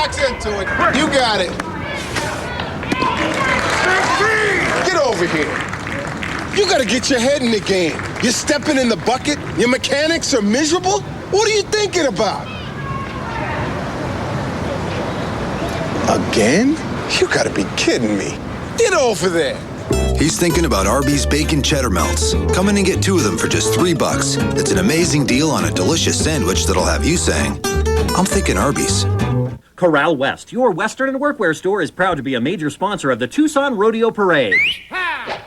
box into it. You got it. Get over here. You gotta get your head in the game. You're stepping in the bucket. Your mechanics are miserable. What are you thinking about? Again? You gotta be kidding me. Get over there. He's thinking about Arby's Bacon Cheddar Melts. Come in and get 2 of them for just $3. It's an amazing deal on a delicious sandwich that'll have you saying, I'm thinking Arby's. Corral West, your Western and workwear store, is proud to be a major sponsor of the Tucson Rodeo Parade.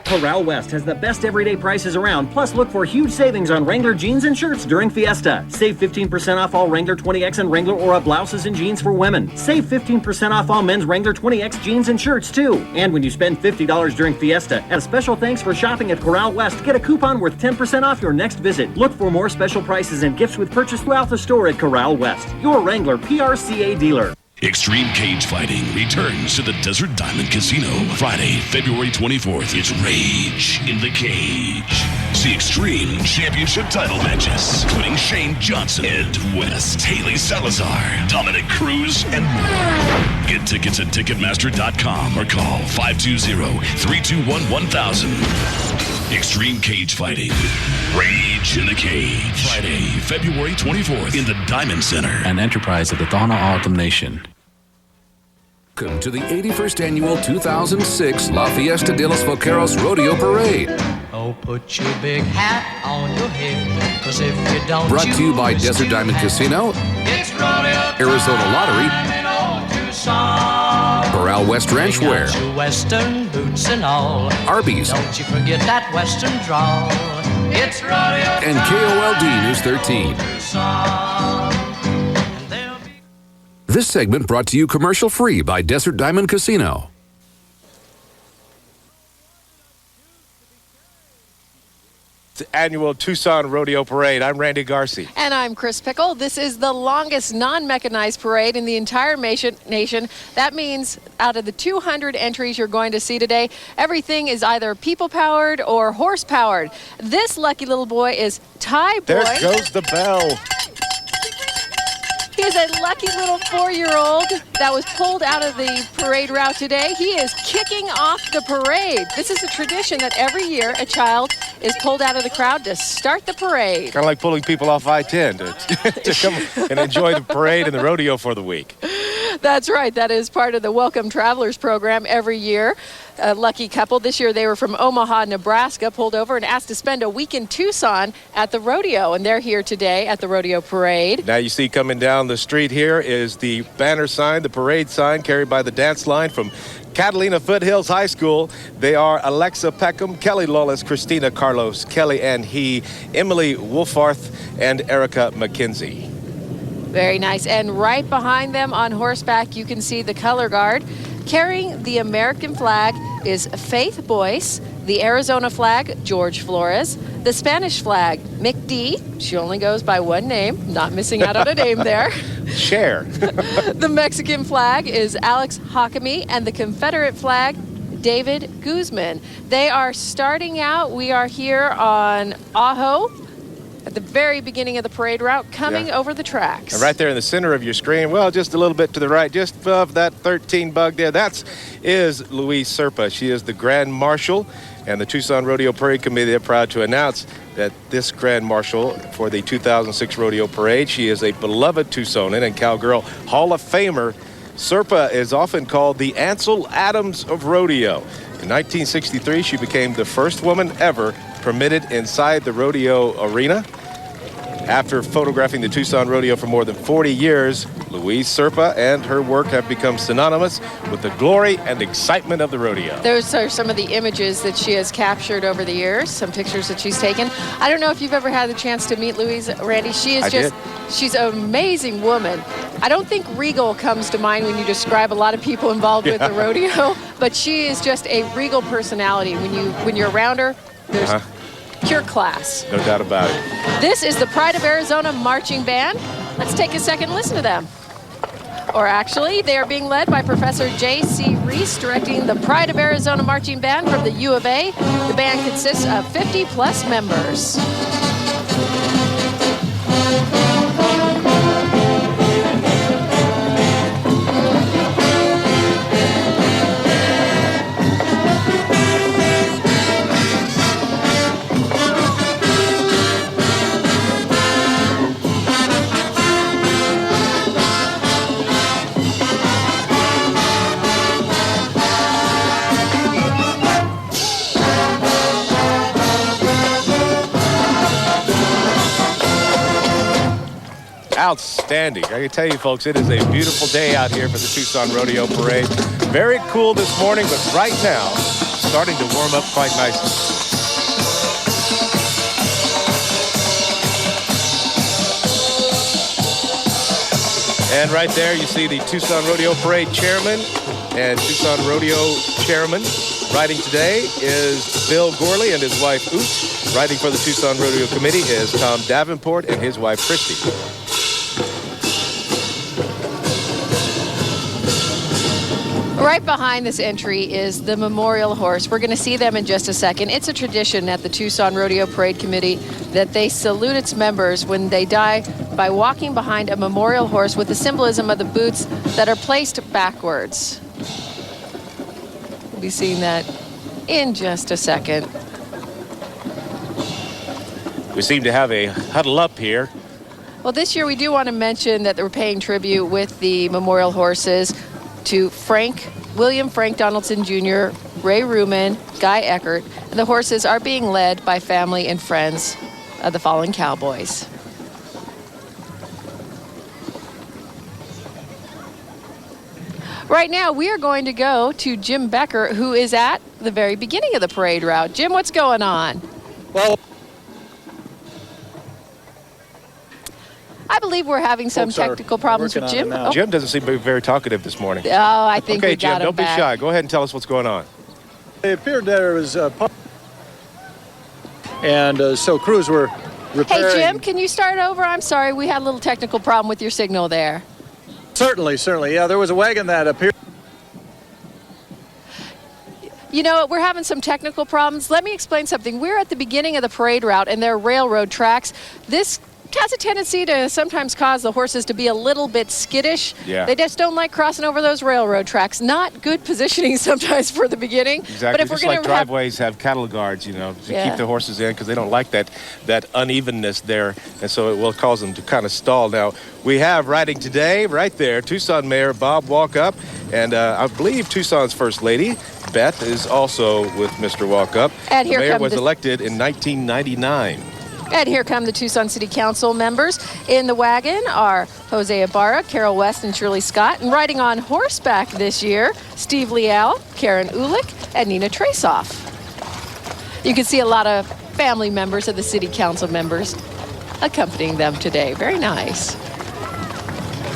Corral West has the best everyday prices around, plus look for huge savings on Wrangler jeans and shirts during Fiesta. Save 15% off all Wrangler 20X and Wrangler Aura blouses and jeans for women. Save 15% off all men's Wrangler 20X jeans and shirts too. And when you spend $50 during Fiesta, as a special thanks for shopping at Corral West, get a coupon worth 10% off your next visit. Look for more special prices and gifts with purchase throughout the store at Corral West, your Wrangler PRCA dealer. Extreme Cage Fighting returns to the Desert Diamond Casino Friday, February 24th. It's Rage in the Cage. See Extreme Championship title matches, including Shane Johnson, Ed West, Haley Salazar, Dominic Cruz, and more. Get tickets at Ticketmaster.com or call 520-321-1000. Extreme Cage Fighting. Rage in the Cage. Friday, February 24th in the Diamond Center. An enterprise of the Donna Autumn Nation. Welcome to the 81st Annual 2006 La Fiesta de los Vaqueros Rodeo Parade. Oh, put your big hat on your head, 'cause if you don't, brought to you by Desert Diamond Casino, Arizona Lottery, Corral West Ranchwear, Western boots and all. Arby's, Don't you forget that Western drawl. It's rodeo and KOLD News 13. This segment brought to you commercial-free by Desert Diamond Casino. The annual Tucson Rodeo Parade. I'm Randy Garcia. And I'm Chris Pickle. This is the longest non-mechanized parade in the entire nation. That means out of the 200 entries you're going to see today, everything is either people-powered or horse-powered. This lucky little boy is Ty Boy. There goes the bell. He is a lucky little 4-year-old that was pulled out of the parade route today. He is kicking off the parade. This is a tradition that every year a child is pulled out of the crowd to start the parade. Kind of like pulling people off I-10 to come and enjoy the parade and the rodeo for the week. That's right. That is part of the Welcome Travelers program every year. A lucky couple. This year they were from Omaha, Nebraska, pulled over and asked to spend a week in Tucson at the rodeo, and they're here today at the rodeo parade. Now you see coming down the street here is the banner sign, the parade sign carried by the dance line from Catalina Foothills High School. They are Alexa Peckham, Kelly Lawless, Christina Carlos, Kelly Ann He, Emily Wolfarth, and Erica McKenzie. Very nice. And right behind them on horseback, you can see the color guard. Carrying the American flag is Faith Boyce, the Arizona flag, George Flores, the Spanish flag, Mick D. She only goes by one name, not missing out on a name there. Share. The Mexican flag is Alex Hakami, and the Confederate flag, David Guzman. They are starting out. We are here on Ajo, at the very beginning of the parade route, coming over the tracks. And right there in the center of your screen, well, just a little bit to the right, just above that 13 bug there, is Louise Serpa. She is the Grand Marshal, and the Tucson Rodeo Parade Committee are proud to announce that this Grand Marshal for the 2006 Rodeo Parade, she is a beloved Tucsonan and Cowgirl Hall of Famer. Serpa is often called the Ansel Adams of rodeo. In 1963, she became the first woman ever permitted inside the rodeo arena. After photographing the Tucson Rodeo for more than 40 years, Louise Serpa and her work have become synonymous with the glory and excitement of the rodeo. Those are some of the images that she has captured over the years, some pictures that she's taken. I don't know if you've ever had the chance to meet Louise, Randy. She's an amazing woman. I don't think regal comes to mind when you describe a lot of people involved with the rodeo, but she is just a regal personality. When you're around her, there's pure class. No doubt about it. This is the Pride of Arizona Marching Band. Let's take a second and listen to them. Or actually, they are being led by Professor J.C. Reese, directing the Pride of Arizona Marching Band from the U of A. The band consists of 50-plus members. Outstanding. I can tell you, folks, it is a beautiful day out here for the Tucson Rodeo Parade. Very cool this morning, but right now, starting to warm up quite nicely. And right there, you see the Tucson Rodeo Parade chairman and Tucson Rodeo chairman. Riding today is Bill Gorley and his wife, Oot. Riding for the Tucson Rodeo Committee is Tom Davenport and his wife, Christy. Right behind this entry is the memorial horse. We're going to see them in just a second. It's a tradition at the Tucson Rodeo Parade Committee that they salute its members when they die by walking behind a memorial horse with the symbolism of the boots that are placed backwards. We'll be seeing that in just a second. We seem to have a huddle up here. Well, this year we do want to mention that we're paying tribute with the memorial horses to William Frank Donaldson Jr., Ray Ruman, Guy Eckert, and the horses are being led by family and friends of the fallen cowboys. Right now, we are going to go to Jim Becker, who is at the very beginning of the parade route. Jim, what's going on? Well, I believe we're having some technical problems with Jim. Oh. Jim doesn't seem to be very talkative this morning. Oh, I think okay, we got Jim, him don't be shy. Go ahead and tell us what's going on. it appeared there was and so crews were repairing. Hey, Jim, can you start over? I'm sorry, we had a little technical problem with your signal there. Certainly. Yeah, there was a wagon that appeared. You know, we're having some technical problems. Let me explain something. We're at the beginning of the parade route, and there are railroad tracks. This has a tendency to sometimes cause the horses to be a little bit skittish. Yeah. They just don't like crossing over those railroad tracks. Not good positioning sometimes for the beginning. Exactly. But if just we're like gonna driveways have cattle guards, you know, to keep the horses in because they don't like that unevenness there, and so it will cause them to kind of stall. Now, we have riding today, right there, Tucson Mayor Bob Walkup, and I believe Tucson's First Lady, Beth, is also with Mr. Walkup. And here the mayor comes was elected in 1999. And here come the Tucson City Council members. In the wagon are Jose Ibarra, Carol West, and Shirley Scott. And riding on horseback this year, Steve Leal, Karen Ulick, and Nina Trasoff. You can see a lot of family members of the City Council members accompanying them today. Very nice.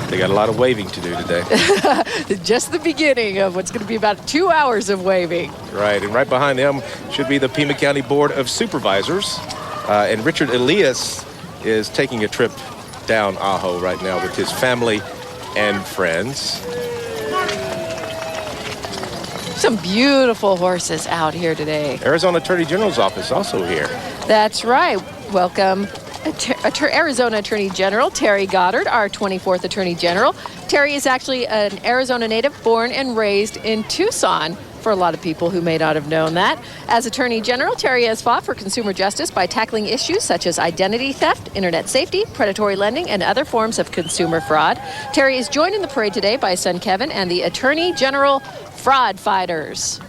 They got a lot of waving to do today. Just the beginning of what's going to be about 2 hours of waving. Right, and right behind them should be the Pima County Board of Supervisors. And Richard Elias is taking a trip down Ajo right now with his family and friends. Some beautiful horses out here today. Arizona Attorney General's office also here. That's right. Welcome, Arizona Attorney General Terry Goddard, our 24th Attorney General. Terry is actually an Arizona native born and raised in Tucson. For a lot of people who may not have known that. As Attorney General, Terry has fought for consumer justice by tackling issues such as identity theft, internet safety, predatory lending, and other forms of consumer fraud. Terry is joined in the parade today by his son Kevin and the Attorney General Fraud Fighters.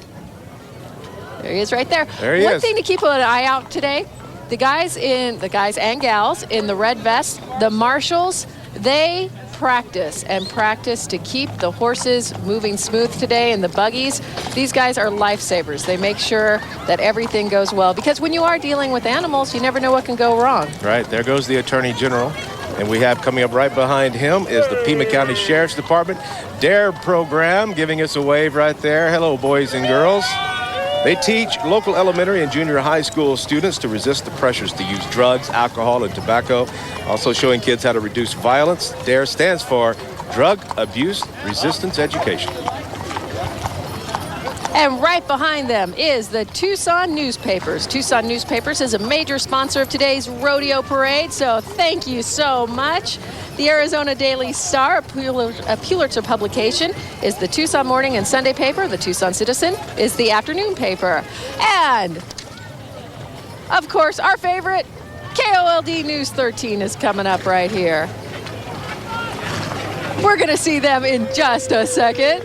There he is right there. There he is. One thing to keep an eye out today, the guys and gals in the red vests, the marshals, they practice to keep the horses moving smooth today and the buggies. These guys are lifesavers. They make sure that everything goes well because when you are dealing with animals, you never know what can go wrong. Right, there goes the Attorney General. And we have coming up right behind him is the Pima County Sheriff's Department DARE program, giving us a wave right there. Hello, boys and girls. They teach local elementary and junior high school students to resist the pressures to use drugs, alcohol, and tobacco. Also showing kids how to reduce violence. DARE stands for Drug Abuse Resistance Education. And right behind them is the Tucson Newspapers. Tucson Newspapers is a major sponsor of today's rodeo parade, so thank you so much. The Arizona Daily Star, a Pulitzer publication, is the Tucson morning and Sunday paper. The Tucson Citizen is the afternoon paper. And, of course, our favorite, KOLD News 13 is coming up right here. We're going to see them in just a second.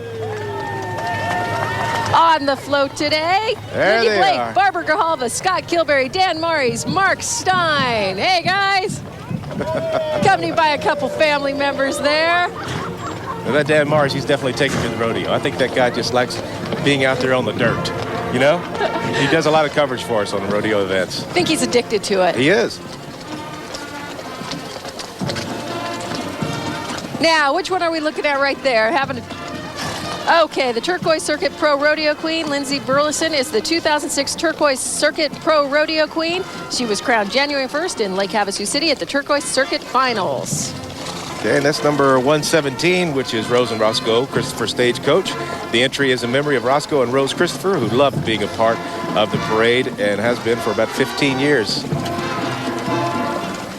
On the float today, Ricky Blake, Barbara Grijalva, Scott Kilberry, Dan Morris, Mark Stein. Hey, guys. Accompanied by a couple family members there. Now that Dan Mars, he's definitely taken to the rodeo. I think that guy just likes being out there on the dirt, you know? He does a lot of coverage for us on the rodeo events. I think he's addicted to it. He is. Now, which one are we looking at right there? Okay, the Turquoise Circuit Pro Rodeo Queen, Lindsay Burleson, is the 2006 Turquoise Circuit Pro Rodeo Queen. She was crowned January 1st in Lake Havasu City at the Turquoise Circuit Finals. Okay, and that's number 117, which is Rose and Roscoe Christopher Stagecoach. The entry is in memory of Roscoe and Rose Christopher, who loved being a part of the parade and has been for about 15 years.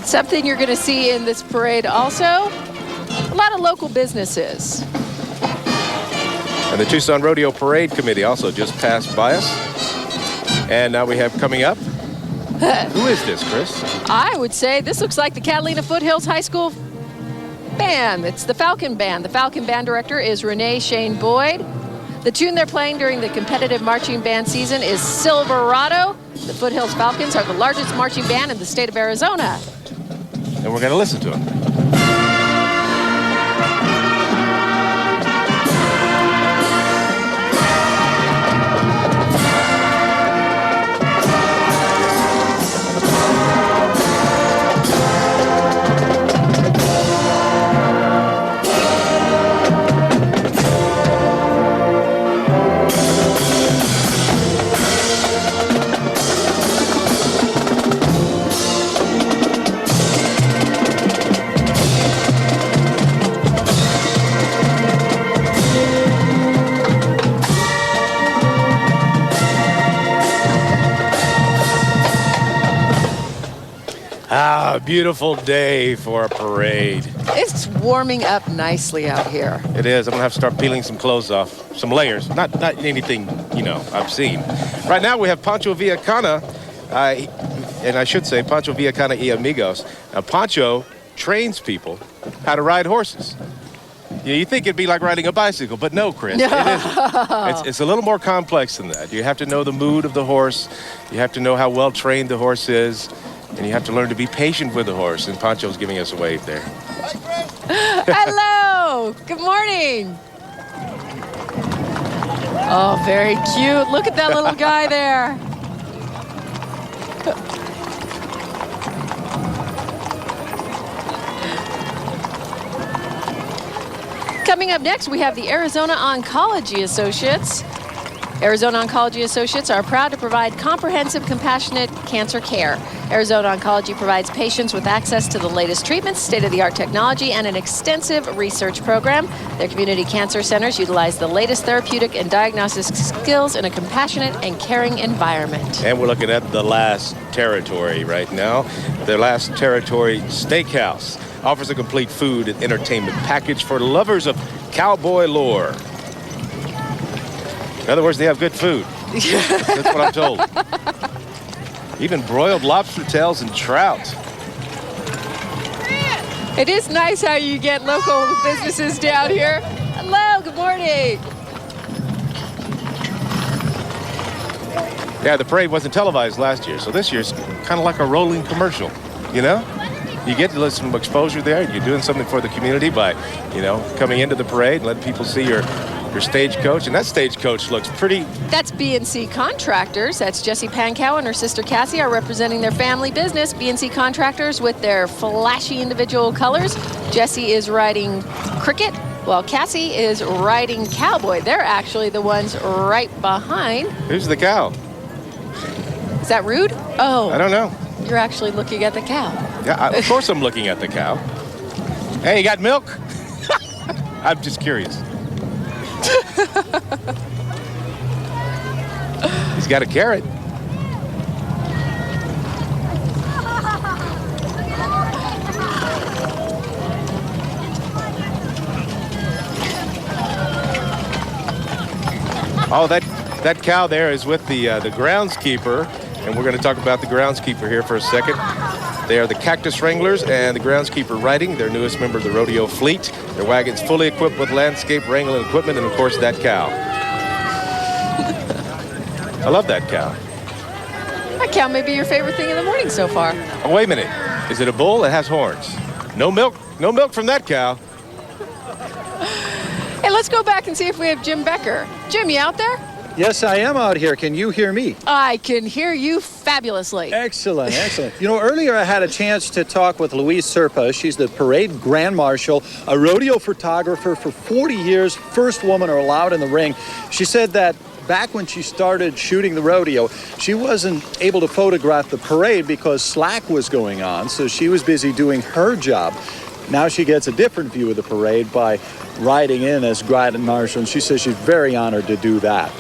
Something you're going to see in this parade also, a lot of local businesses. And the Tucson Rodeo Parade Committee also just passed by us. And now we have coming up, who is this, Chris? I would say this looks like the Catalina Foothills High School band. It's the Falcon Band. The Falcon Band director is Renee Shane Boyd. The tune they're playing during the competitive marching band season is Silverado. The Foothills Falcons are the largest marching band in the state of Arizona. And we're going to listen to them. Ah, beautiful day for a parade. It's warming up nicely out here. It is. I'm going to have to start peeling some clothes off, some layers. Not anything, you know, obscene. Right now we have Pancho Villacana, and I should say Pancho Villacana y Amigos. Now, Pancho trains people how to ride horses. You think it'd be like riding a bicycle, but no, Chris, it isn't. It's a little more complex than that. You have to know the mood of the horse. You have to know how well trained the horse is. And you have to learn to be patient with the horse. And Pancho's giving us a wave there. Hello. Good morning. Oh, very cute. Look at that little guy there. Coming up next, we have the Arizona Oncology Associates. Arizona Oncology Associates are proud to provide comprehensive, compassionate cancer care. Arizona Oncology provides patients with access to the latest treatments, state-of-the-art technology, and an extensive research program. Their community cancer centers utilize the latest therapeutic and diagnostic skills in a compassionate and caring environment. And we're looking at the Last Territory right now. The Last Territory Steakhouse offers a complete food and entertainment package for lovers of cowboy lore. In other words, they have good food. That's what I'm told. Even broiled lobster tails and trout. It is nice how you get local businesses down here. Hello, good morning. Yeah, the parade wasn't televised last year, so this year's kind of like a rolling commercial, you know? You get some exposure there. You're doing something for the community by, you know, coming into the parade and letting people see your stagecoach, and that stagecoach looks pretty. That's BNC Contractors. That's Jessie Pankow and her sister Cassie are representing their family business, BNC Contractors, with their flashy individual colors. Jessie is riding Cricket, while Cassie is riding Cowboy. They're actually the ones right behind. Who's the cow? Is that rude? Oh. I don't know. You're actually looking at the cow. Yeah, of course I'm looking at the cow. Hey, you got milk? I'm just curious. He's got a carrot. Oh, that cow there is with the groundskeeper, and we're going to talk about the groundskeeper here for a second. They are the Cactus Wranglers and the groundskeeper riding, their newest member of the rodeo fleet. Their wagon's fully equipped with landscape wrangling equipment, and of course that cow. I love that cow. That cow may be your favorite thing in the morning so far. Oh, wait a minute. Is it a bull? It has horns. No milk from that cow. Hey, let's go back and see if we have Jim Becker. Jim, you out there? Yes, I am out here. Can you hear me? I can hear you fabulously. Excellent, excellent. You know, earlier I had a chance to talk with Louise Serpa. She's the parade grand marshal, a rodeo photographer for 40 years, first woman allowed in the ring. She said that back when she started shooting the rodeo, she wasn't able to photograph the parade because slack was going on, so she was busy doing her job. Now she gets a different view of the parade by riding in as grand marshal, and she says she's very honored to do that.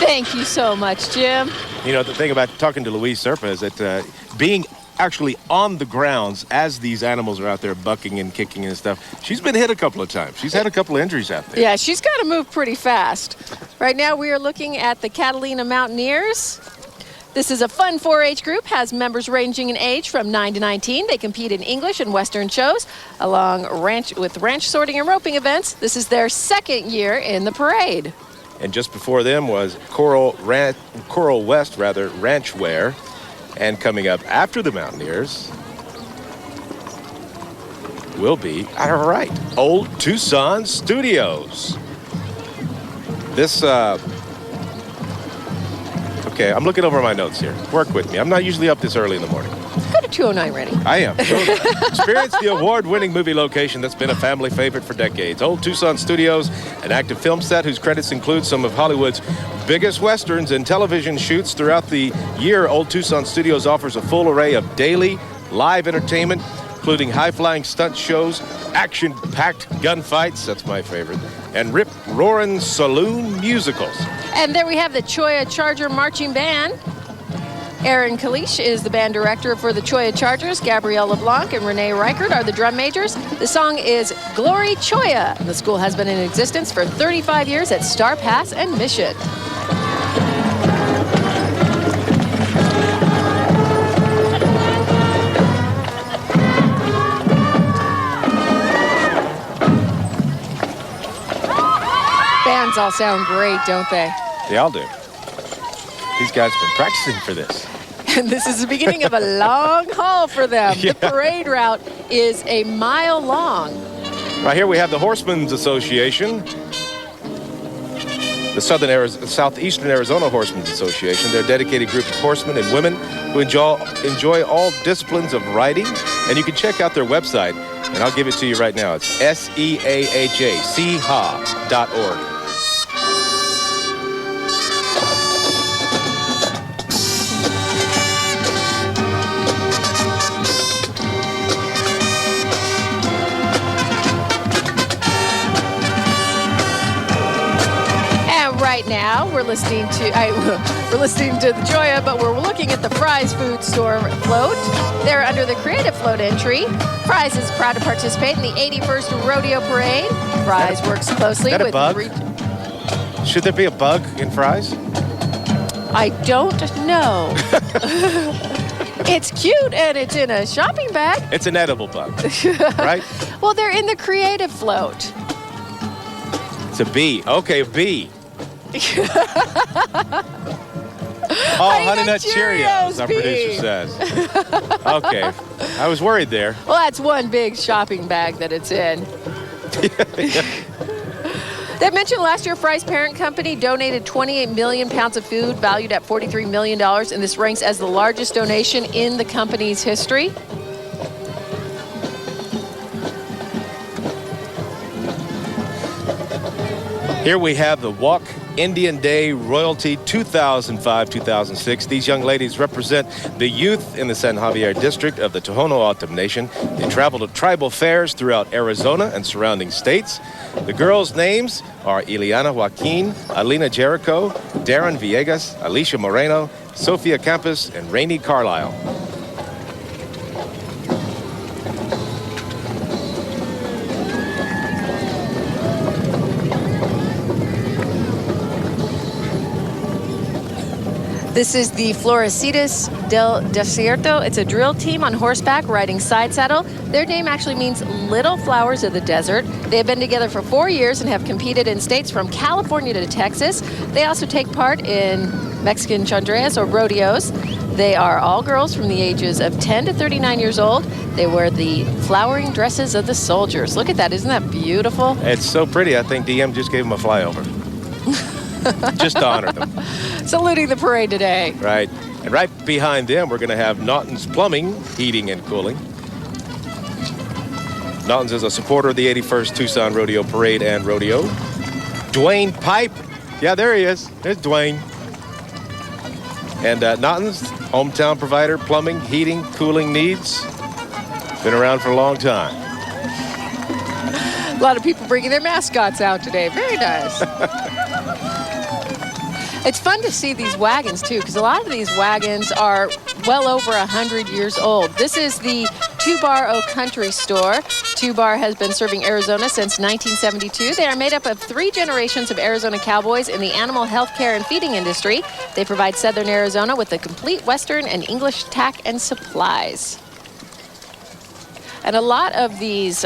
Thank you so much, Jim. You know, the thing about talking to Louise Serpa is that being actually on the grounds as these animals are out there bucking and kicking and stuff, she's been hit a couple of times. She's had a couple of injuries out there. Yeah, she's got to move pretty fast. Right now we are looking at the Catalina Mountaineers. This is a fun 4-H group, has members ranging in age from 9 to 19. They compete in English and Western shows, along with ranch sorting and roping events. This is their second year in the parade. And just before them was Coral West, Ranch Wear. And coming up after the Mountaineers will be, all right, Old Tucson Studios. This, okay, I'm looking over my notes here. Work with me. I'm not usually up this early in the morning. Go to 209, Randy. I am. Experience the award-winning movie location that's been a family favorite for decades. Old Tucson Studios, an active film set whose credits include some of Hollywood's biggest westerns and television shoots throughout the year. Old Tucson Studios offers a full array of daily live entertainment, including high-flying stunt shows, action-packed gunfights, that's my favorite, and rip-roaring saloon musicals. And there we have the Cholla Charger Marching Band. Aaron Kalish is the band director for the Cholla Chargers. Gabrielle LeBlanc and Renee Reichert are the drum majors. The song is Glory Cholla. The school has been in existence for 35 years at Star Pass and Mission. Bands all sound great, don't they? They all do. These guys have been practicing for this. And this is the beginning of a long haul for them. Yeah. The parade route is a mile long. Right here we have the Horsemen's Association. The Southeastern Arizona Horsemen's Association. They're a dedicated group of horsemen and women who enjoy all disciplines of riding. And you can check out their website, and I'll give it to you right now. It's SEAHA.org. Right now, we're listening to the Cholla, but we're looking at the Fry's food store float. They're under the Creative Float entry. Fry's is proud to participate in the 81st Rodeo Parade. Fry's works closely with... Should there be a bug in Fry's? I don't know. It's cute and it's in a shopping bag. It's an edible bug, right? Well, they're in the Creative Float. It's a bee. Okay, a bee. Honey Nut Cheerios, our producer says. Okay, I was worried there. Well, that's one big shopping bag that it's in. They mentioned last year Fry's parent company donated 28 million pounds of food valued at $43 million, and this ranks as the largest donation in the company's history. Here we have the Walk Indian Day Royalty 2005-2006. These young ladies represent the youth in the San Javier district of the Tohono O'odham Nation. They travel to tribal fairs throughout Arizona and surrounding states. The girls' names are Ileana Joaquin, Alina Jericho, Darren Villegas, Alicia Moreno, Sofia Campos, and Rainey Carlisle. This is the Florecitas del Desierto. It's a drill team on horseback riding side saddle. Their name actually means Little Flowers of the Desert. They have been together for 4 years and have competed in states from California to Texas. They also take part in Mexican chandreas or rodeos. They are all girls from the ages of 10 to 39 years old. They wear the flowering dresses of the soldiers. Look at that. Isn't that beautiful? It's so pretty. I think DM just gave them a flyover. Just to honor them. Saluting the parade today. Right. And right behind them, we're going to have Naughton's Plumbing, Heating and Cooling. Naughton's is a supporter of the 81st Tucson Rodeo Parade and Rodeo. Dwayne Pipe. Yeah, there he is. There's Dwayne. And Naughton's, hometown provider, plumbing, heating, cooling needs. Been around for a long time. A lot of people bringing their mascots out today. Very nice. It's fun to see these wagons, too, because a lot of these wagons are well over 100 years old. This is the Two-Bar O Country Store. Two-Bar has been serving Arizona since 1972. They are made up of 3 generations of Arizona cowboys in the animal health care and feeding industry. They provide Southern Arizona with a complete Western and English tack and supplies. And a lot of these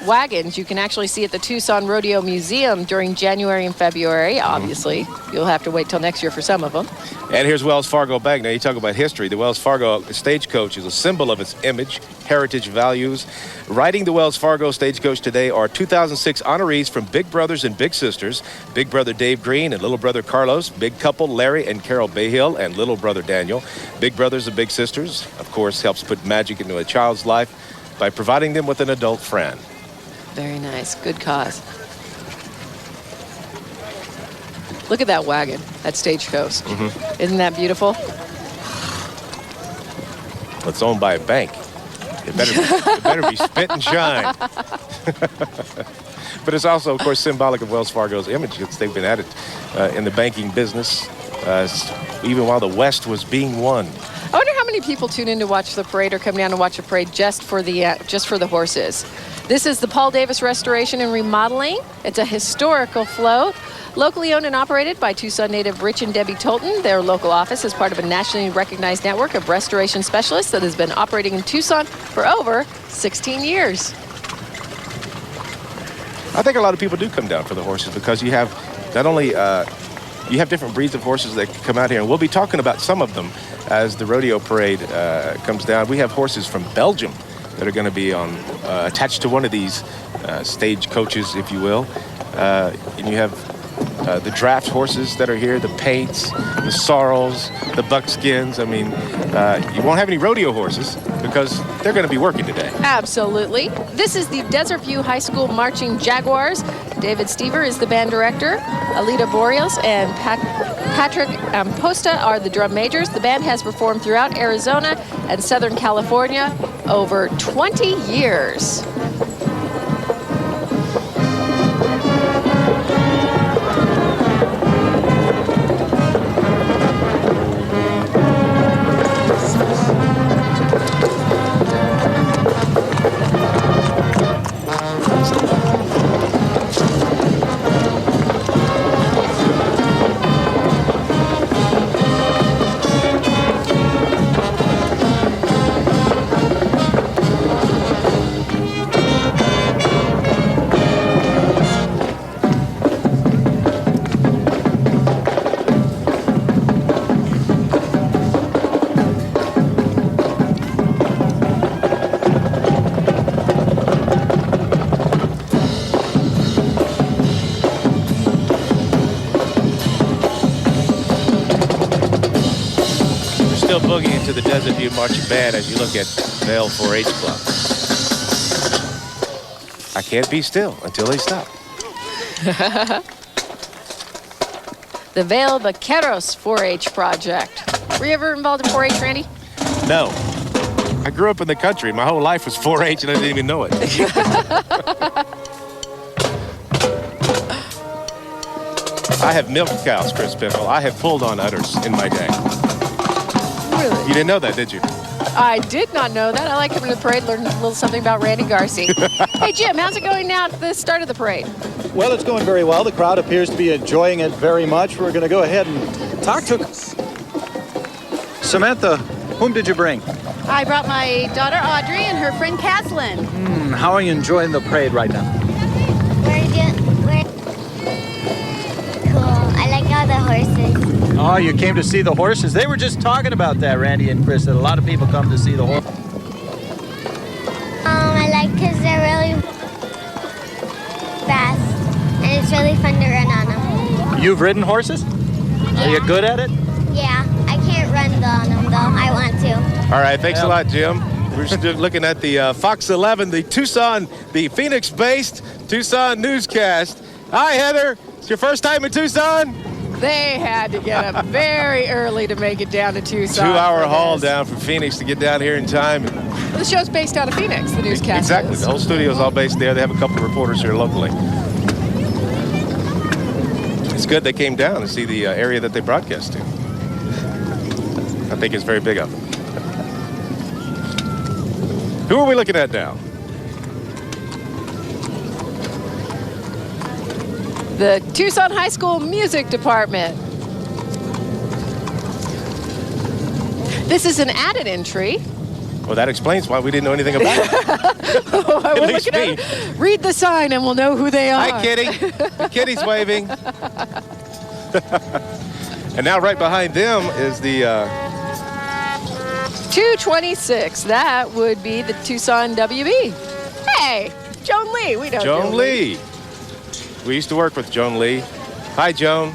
wagons you can actually see at the Tucson Rodeo Museum during January and February. Obviously, you'll have to wait till next year for some of them. And here's Wells Fargo Bank. Now, you talk about history. The Wells Fargo Stagecoach is a symbol of its image, heritage, values. Riding the Wells Fargo Stagecoach today are 2006 honorees from Big Brothers and Big Sisters, Big Brother Dave Green and Little Brother Carlos, big couple Larry and Carol Bayhill, and Little Brother Daniel. Big Brothers and Big Sisters, of course, helps put magic into a child's life by providing them with an adult friend. Very nice. Good cause. Look at that wagon, that stagecoach. Isn't that beautiful? Well, it's owned by a bank. It better be spit and shine. But it's also, of course, symbolic of Wells Fargo's image. They've been at it in the banking business even while the West was being won. I wonder how many people tune in to watch the parade or come down to watch the parade just for the horses. This is the Paul Davis Restoration and Remodeling. It's a historical float, locally owned and operated by Tucson native Rich and Debbie Tolton. Their local office is part of a nationally recognized network of restoration specialists that has been operating in Tucson for over 16 years. I think a lot of people do come down for the horses because you have not only you have different breeds of horses that come out here, and we'll be talking about some of them as the rodeo parade comes down. We have horses from Belgium that are going to be on attached to one of these stage coaches, if you will. And you have the draft horses that are here, the paints, the sorrels, the buckskins. I mean, you won't have any rodeo horses because they're going to be working today. Absolutely. This is the Desert View High School Marching Jaguars. David Stever is the band director. Alita Boreals and Patrick Amposta are the drum majors. The band has performed throughout Arizona and Southern California over 20 years. Boogie into the Desert View Marching Band as you look at Vail 4-H Club. I can't be still until they stop. The Vail Vaqueros 4-H project. Were you ever involved in 4-H, Randy? No. I grew up in the country. My whole life was 4-H and I didn't even know it. I have milked cows, Chris Pickle. I have pulled on udders in my day. Really? You didn't know that, did you? I did not know that. I like coming to the parade, learning a little something about Randy Garcia. Hey, Jim, how's it going now at the start of the parade? Well, it's going very well. The crowd appears to be enjoying it very much. We're going to go ahead and talk to Samantha, whom did you bring? I brought my daughter Audrey and her friend Caslin. How are you enjoying the parade right now? We're cool. I like all the horses. Oh, you came to see the horses? They were just talking about that, Randy and Chris, that a lot of people come to see the horses. I like because they're really fast, and it's really fun to run on them. You've ridden horses? Yeah. Are you good at it? Yeah, I can't run on them, though. I want to. All right, thanks a lot, Jim. We're just looking at the Fox 11, the Phoenix-based Tucson newscast. Hi, Heather. It's your first time in Tucson? They had to get up very early to make it down to Tucson. 2-hour haul down from Phoenix to get down here in time. Well, the show's based out of Phoenix, the newscast Exactly. is. The whole studio's all based there. They have a couple of reporters here locally. It's good they came down to see the area that they broadcast to. I think it's very big of them. Who are we looking at now? The Tucson High School Music Department. This is an added entry. Well, that explains why we didn't know anything about it. We're looking at it. Read the sign and we'll know who they are. Hi, Kitty. The kitty's waving. And now right behind them is the 226. That would be the Tucson WB. Hey, Joan Lee. We know Joan Lee. We used to work with Joan Lee. Hi, Joan.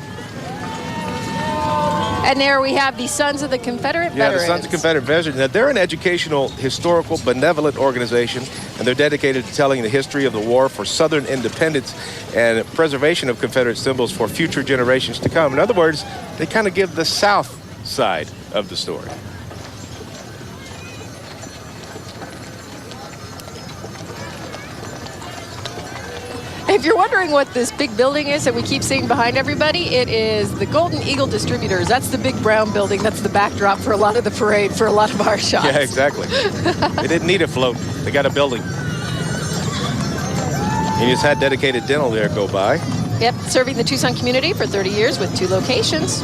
And there we have the Sons of the Confederate Veterans. Yeah, the Sons of Confederate Veterans. Now, they're an educational, historical, benevolent organization, and they're dedicated to telling the history of the war for Southern independence and preservation of Confederate symbols for future generations to come. In other words, they kind of give the South side of the story. If you're wondering what this big building is that we keep seeing behind everybody, it is the Golden Eagle Distributors. That's the big brown building. That's the backdrop for a lot of the parade, for a lot of our shots. Yeah, exactly. They didn't need a float. They got a building. You just had dedicated dental there go by. Yep, serving the Tucson community for 30 years with 2 locations.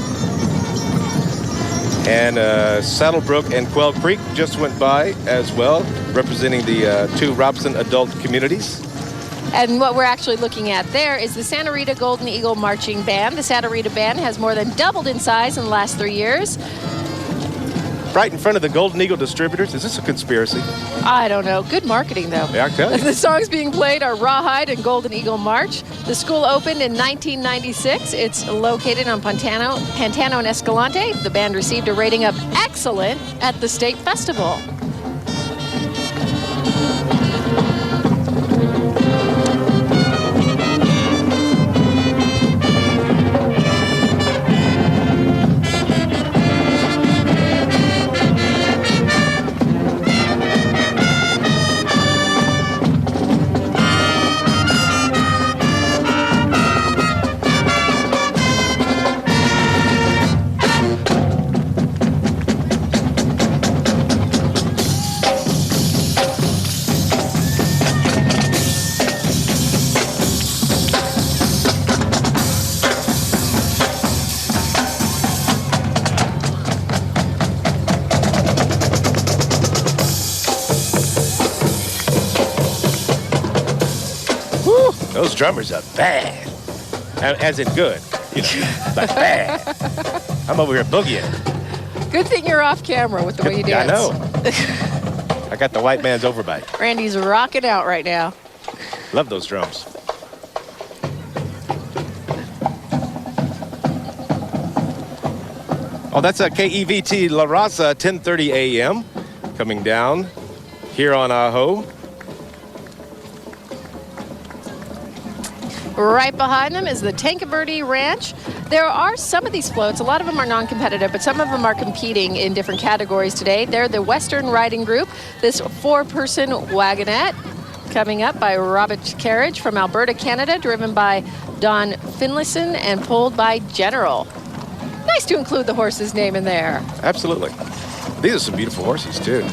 And Saddlebrook and Quail Creek just went by as well, representing the 2 Robson adult communities. And what we're actually looking at there is the Santa Rita Golden Eagle Marching Band. The Santa Rita Band has more than doubled in size in the last 3 years. Right in front of the Golden Eagle Distributors. Is this a conspiracy? I don't know. Good marketing, though. Yeah, I tell you. The songs being played are Rawhide and Golden Eagle March. The school opened in 1996. It's located on Pantano and Escalante. The band received a rating of excellent at the state festival. Those drummers are bad. As in good. You know, but bad. I'm over here boogieing. Good thing you're off camera with the way you dance. I know. I got the white man's overbite. Randy's rocking out right now. Love those drums. Oh, that's a KEVT La Raza, 10:30 a.m. coming down here on Ajo. Right behind them is the Tanqueverde Ranch. There are some of these floats. A lot of them are non-competitive, but some of them are competing in different categories today. They're the Western Riding Group, this 4-person wagonette coming up by Robert Carriage from Alberta, Canada, driven by Don Finlayson and pulled by General. Nice to include the horse's name in there. Absolutely. These are some beautiful horses, too.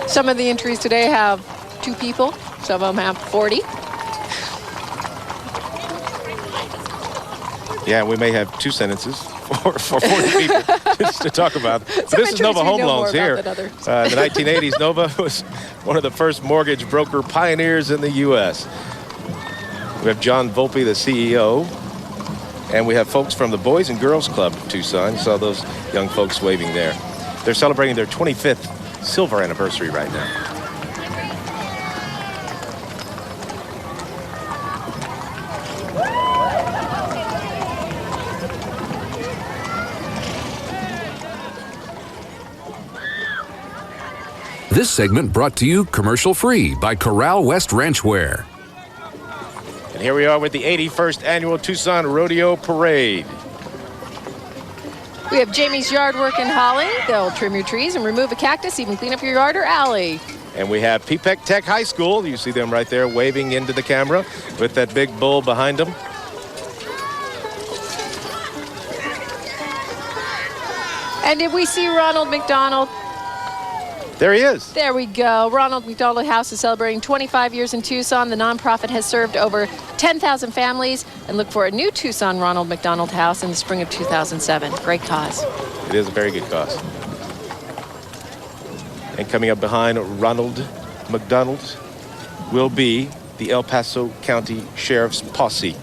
Some of the entries today have 2 people. Some of them have 40. Yeah, we may have 2 sentences for 40 people to talk about. But this is Nova Home Loans here. In the 1980s, Nova was one of the first mortgage broker pioneers in the U.S. We have John Volpe, the CEO, and we have folks from the Boys and Girls Club of Tucson. You saw those young folks waving there. They're celebrating their 25th silver anniversary right now. This segment brought to you commercial-free by Corral West Ranchwear. And here we are with the 81st Annual Tucson Rodeo Parade. We have Jamie's Yard Work in Holly. They'll trim your trees and remove a cactus, even clean up your yard or alley. And we have Pepeck Tech High School. You see them right there waving into the camera with that big bull behind them. And did we see Ronald McDonald? There he is. There we go. Ronald McDonald House is celebrating 25 years in Tucson. The nonprofit has served over 10,000 families, and look for a new Tucson Ronald McDonald House in the spring of 2007. Great cause. It is a very good cause. And coming up behind Ronald McDonald will be the El Paso County Sheriff's Posse.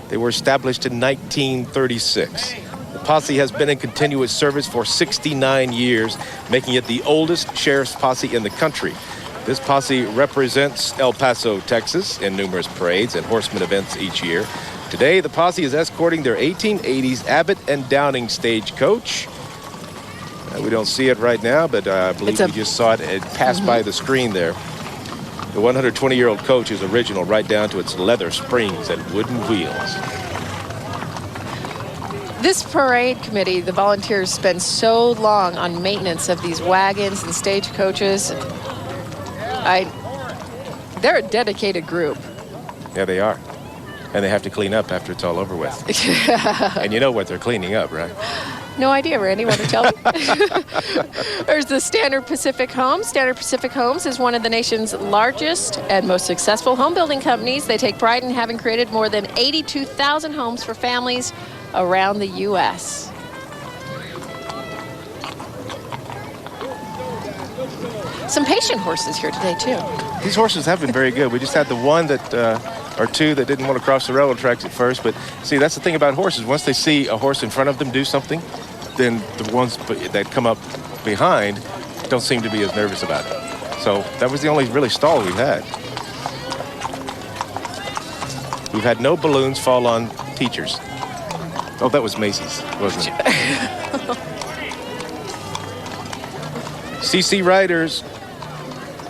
They were established in 1936. The posse has been in continuous service for 69 years, making it the oldest sheriff's posse in the country. This posse represents El Paso, Texas, in numerous parades and horseman events each year. Today, the posse is escorting their 1880s Abbott and Downing stagecoach. We don't see it right now, but I believe we just saw it. It passed by the screen there. The 120-year-old coach is original right down to its leather springs and wooden wheels. This parade committee, the volunteers spend so long on maintenance of these wagons and stagecoaches. They're a dedicated group. Yeah, they are. And they have to clean up after it's all over with. And you know what they're cleaning up, right? No idea, Randy. Want to tell me? There's the Standard Pacific Homes. Standard Pacific Homes is one of the nation's largest and most successful home building companies. They take pride in having created more than 82,000 homes for families around the U.S. Some patient horses here today, too. These horses have been very good. We just had the one that, or two that didn't want to cross the railroad tracks at first. But see, that's the thing about horses. Once they see a horse in front of them do something, then the ones that come up behind don't seem to be as nervous about it. So that was the only really stall we've had. We've had no balloons fall on teachers. Oh, that was Macy's, wasn't it? CC Riders,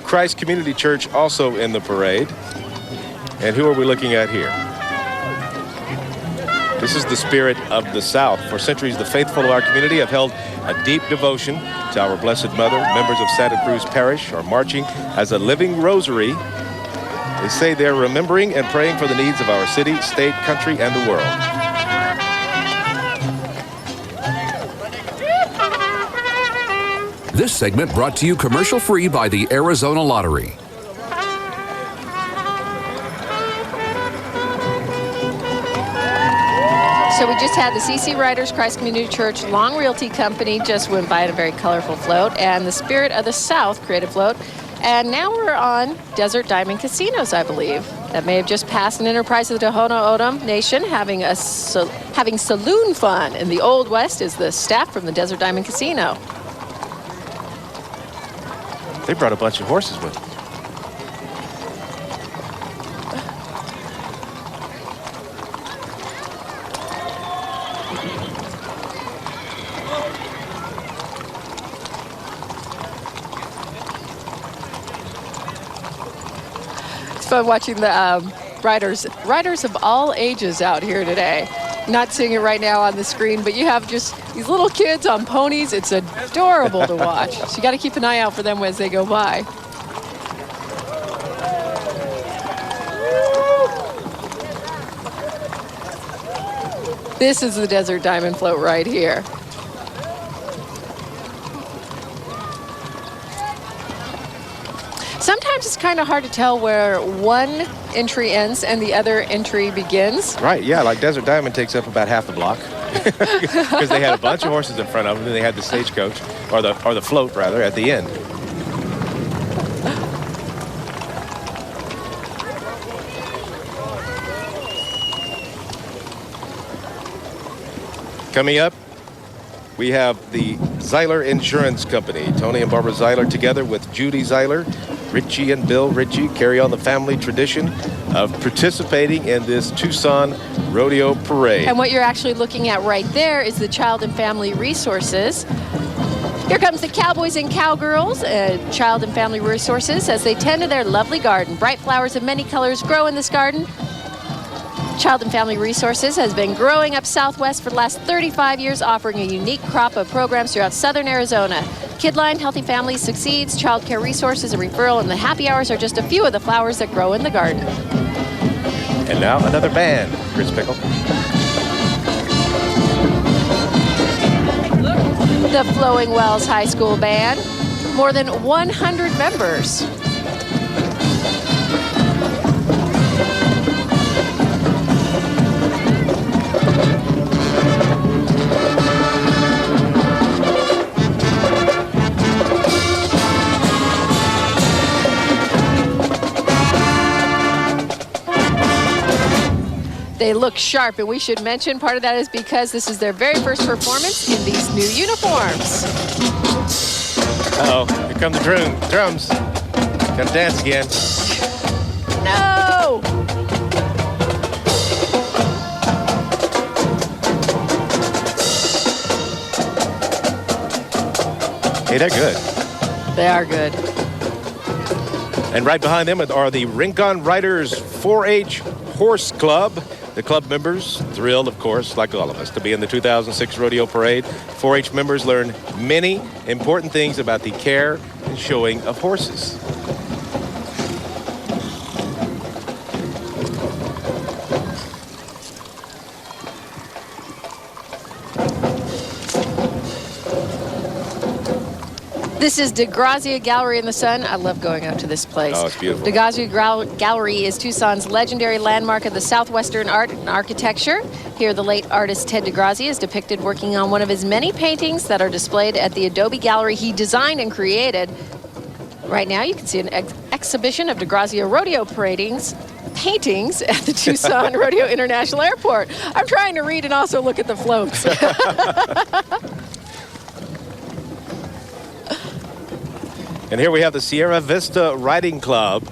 Christ Community Church also in the parade. And who are we looking at here? This is the spirit of the South. For centuries, the faithful of our community have held a deep devotion to our Blessed Mother. Members of Santa Cruz Parish are marching as a living rosary. They say they're remembering and praying for the needs of our city, state, country, and the world. This segment brought to you commercial-free by the Arizona Lottery. So we just had the CC Riders Christ Community Church Long Realty Company just went by in a very colorful float, and the Spirit of the South created float. And now we're on Desert Diamond Casinos, I believe. That may have just passed an enterprise of the Tohono O'odham Nation having saloon fun. In the Old West is the staff from the Desert Diamond Casino. They brought a bunch of horses with them. It's fun watching the riders of all ages out here today. Not seeing it right now on the screen, but you have just these little kids on ponies. It's adorable to watch. So you got to keep an eye out for them as they go by. This is the Desert Diamond float right here. Sometimes it's kind kind of hard to tell where one entry ends and the other entry begins. Right, yeah, like Desert Diamond takes up about half the block. Because they had a bunch of horses in front of them, and they had the stagecoach, or the float, rather, at the end. Coming up, we have the Zeiler Insurance Company. Tony and Barbara Zeiler, together with Judy Zeiler, Richie and Bill Ritchie, carry on the family tradition of participating in this Tucson Rodeo Parade. And what you're actually looking at right there is the Child and Family Resources. Here comes the Cowboys and Cowgirls, Child and Family Resources, as they tend to their lovely garden. Bright flowers of many colors grow in this garden. Child and Family Resources has been growing up Southwest for the last 35 years, offering a unique crop of programs throughout southern Arizona. Kidline, Healthy Families Succeeds, Child Care Resources, and Referral, and the Happy Hours are just a few of the flowers that grow in the garden. And now another band, Chris Pickle. The Flowing Wells High School Band, more than 100 members. They look sharp, and we should mention part of that is because this is their very first performance in these new uniforms. Uh-oh, here come the drums. Gotta dance again. No! Hey, they're good. They are good. And right behind them are the Rincon Riders 4-H Horse Club. The club members, thrilled, of course, like all of us, to be in the 2006 Rodeo Parade. 4-H members learn many important things about the care and showing of horses. This is DeGrazia Gallery in the Sun. I love going out to this place. Oh, it's beautiful. DeGrazia Gallery is Tucson's legendary landmark of the Southwestern art and architecture. Here, the late artist Ted DeGrazia is depicted working on one of his many paintings that are displayed at the Adobe Gallery he designed and created. Right now, you can see an exhibition of DeGrazia rodeo paintings at the Tucson Rodeo International Airport. I'm trying to read and also look at the floats. And here we have the Sierra Vista Riding Club.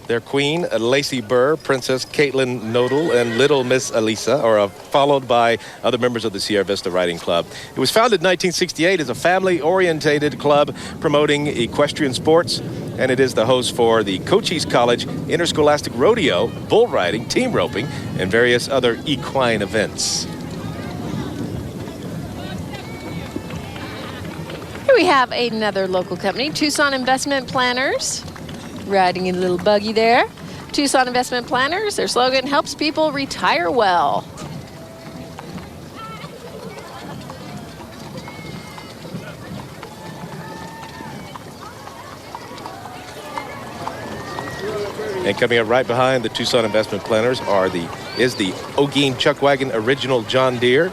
Their queen, Lacey Burr, Princess Caitlin Nodal, and Little Miss Elisa are followed by other members of the Sierra Vista Riding Club. It was founded in 1968 as a family-orientated club promoting equestrian sports, and it is the host for the Cochise College Interscholastic Rodeo, bull riding, team roping, and various other equine events. Here we have another local company, Tucson Investment Planners, riding in a little buggy there. Tucson Investment Planners, their slogan, helps people retire well. And coming up right behind the Tucson Investment Planners is the Ogeen Chuck Wagon Original John Deere.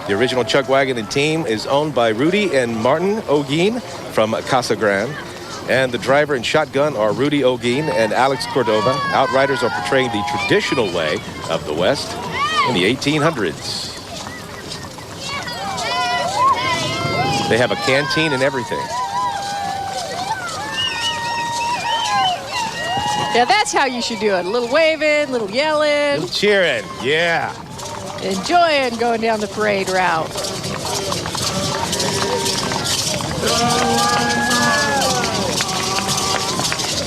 The original Chuck Wagon and team is owned by Rudy and Martin Ogeen from Casa Grande. And the driver and shotgun are Rudy Ogeen and Alex Cordova. Outriders are portraying the traditional way of the West in the 1800s. They have a canteen and everything. Yeah, that's how you should do it. A little waving, a little yelling. A little cheering, yeah. Enjoying going down the parade route.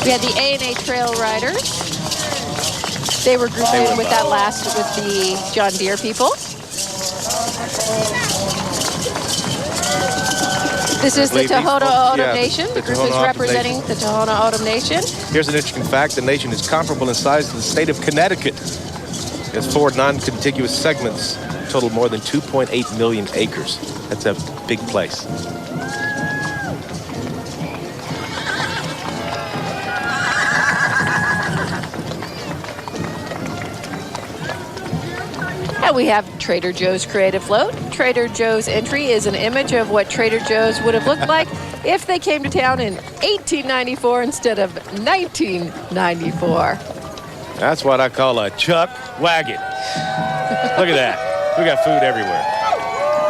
We had the A&A Trail Riders. They were grouped in with that last, with the John Deere people. This is the Tohono O'odham Nation. The group is representing the Tohono O'odham Nation. Here's an interesting fact. The nation is comparable in size to the state of Connecticut. Its 4 non-contiguous segments total more than 2.8 million acres. That's a big place. And we have Trader Joe's Creative Float. Trader Joe's entry is an image of what Trader Joe's would have looked like if they came to town in 1894 instead of 1994. That's what I call a Chuck wagon. Look at that. We got food everywhere.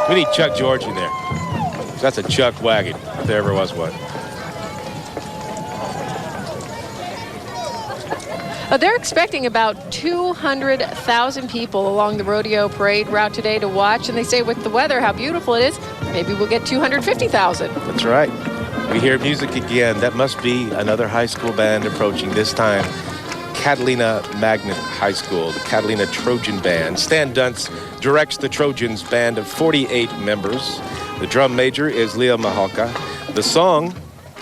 We need Chuck George in there. That's a Chuck wagon, if there ever was one. They're expecting about 200,000 people along the rodeo parade route today to watch. And they say with the weather, how beautiful it is, maybe we'll get 250,000. That's right. We hear music again. That must be another high school band approaching, this time Catalina Magnet High School, the Catalina Trojan Band. Stan Duntz directs the Trojans band of 48 members. The drum major is Leah Mahalka. The song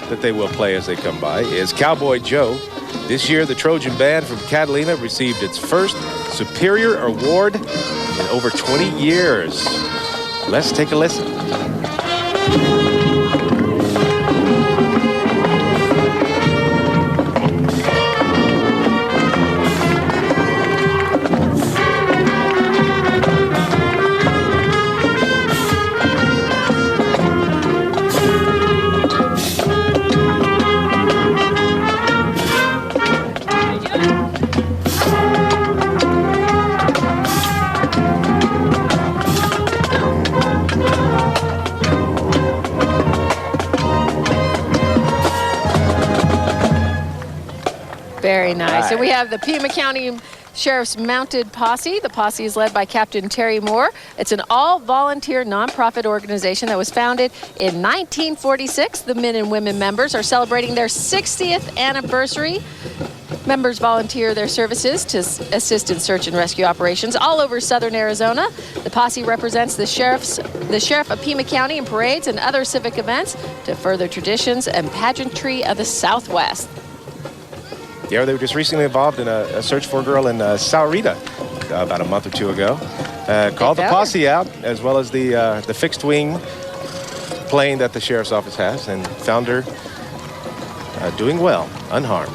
that they will play as they come by is Cowboy Joe. This year, the Trojan Band from Catalina received its first Superior Award in over 20 years. Let's take a listen. Very nice. And we have the Pima County Sheriff's Mounted Posse. The posse is led by Captain Terry Moore. It's an all-volunteer nonprofit organization that was founded in 1946. The men and women members are celebrating their 60th anniversary. Members volunteer their services to assist in search and rescue operations all over southern Arizona. The posse represents the sheriff of Pima County in parades and other civic events to further traditions and pageantry of the Southwest. Yeah, they were just recently involved in a search for a girl in Rita about a month or two ago. Called the posse out, as well as the fixed wing plane that the sheriff's office has, and found her doing well, unharmed.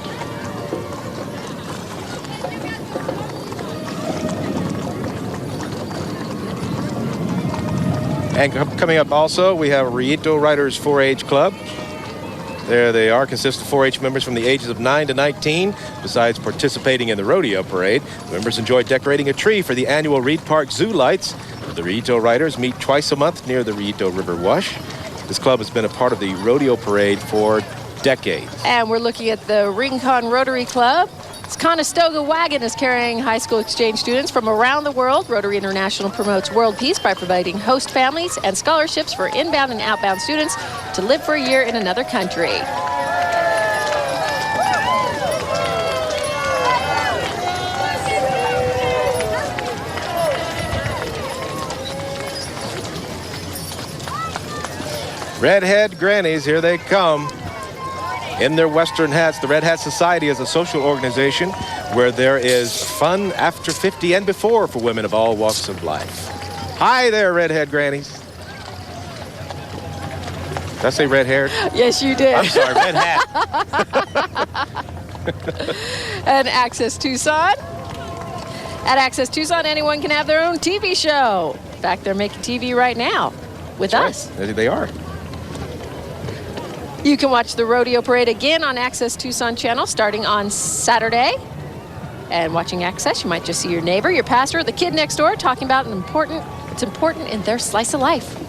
And coming up also, we have Rito Riders 4-H Club. There they are, consist of 4-H members from the ages of 9 to 19. Besides participating in the rodeo parade, members enjoy decorating a tree for the annual Reed Park Zoo lights. The Rito Riders meet twice a month near the Rito River Wash. This club has been a part of the rodeo parade for decades. And we're looking at the Rincon Rotary Club. Its Conestoga wagon is carrying high school exchange students from around the world. Rotary International promotes world peace by providing host families and scholarships for inbound and outbound students to live for a year in another country. Redhead grannies, here they come. In their Western hats, the Red Hat Society is a social organization where there is fun after 50 and before for women of all walks of life. Hi there, redhead grannies. Did I say red-haired? Yes, you did. I'm sorry, red hat. And Access Tucson. At Access Tucson, anyone can have their own TV show. In fact, they're making TV right now with us. Right. They are. You can watch the rodeo parade again on Access Tucson channel starting on Saturday. And watching Access, you might just see your neighbor, your pastor, or the kid next door talking about what's important in their slice of life.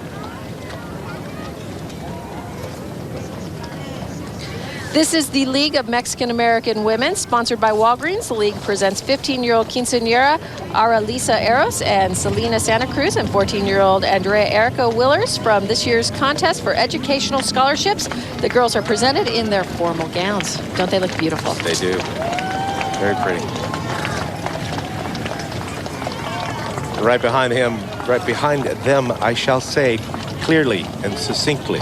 This is the League of Mexican-American Women, sponsored by Walgreens. The league presents 15-year-old quinceañera Aralisa Eros and Selena Santa Cruz and 14-year-old Andrea Erica Willers from this year's contest for educational scholarships. The girls are presented in their formal gowns. Don't they look beautiful? They do. Very pretty. Right behind them, I shall say clearly and succinctly,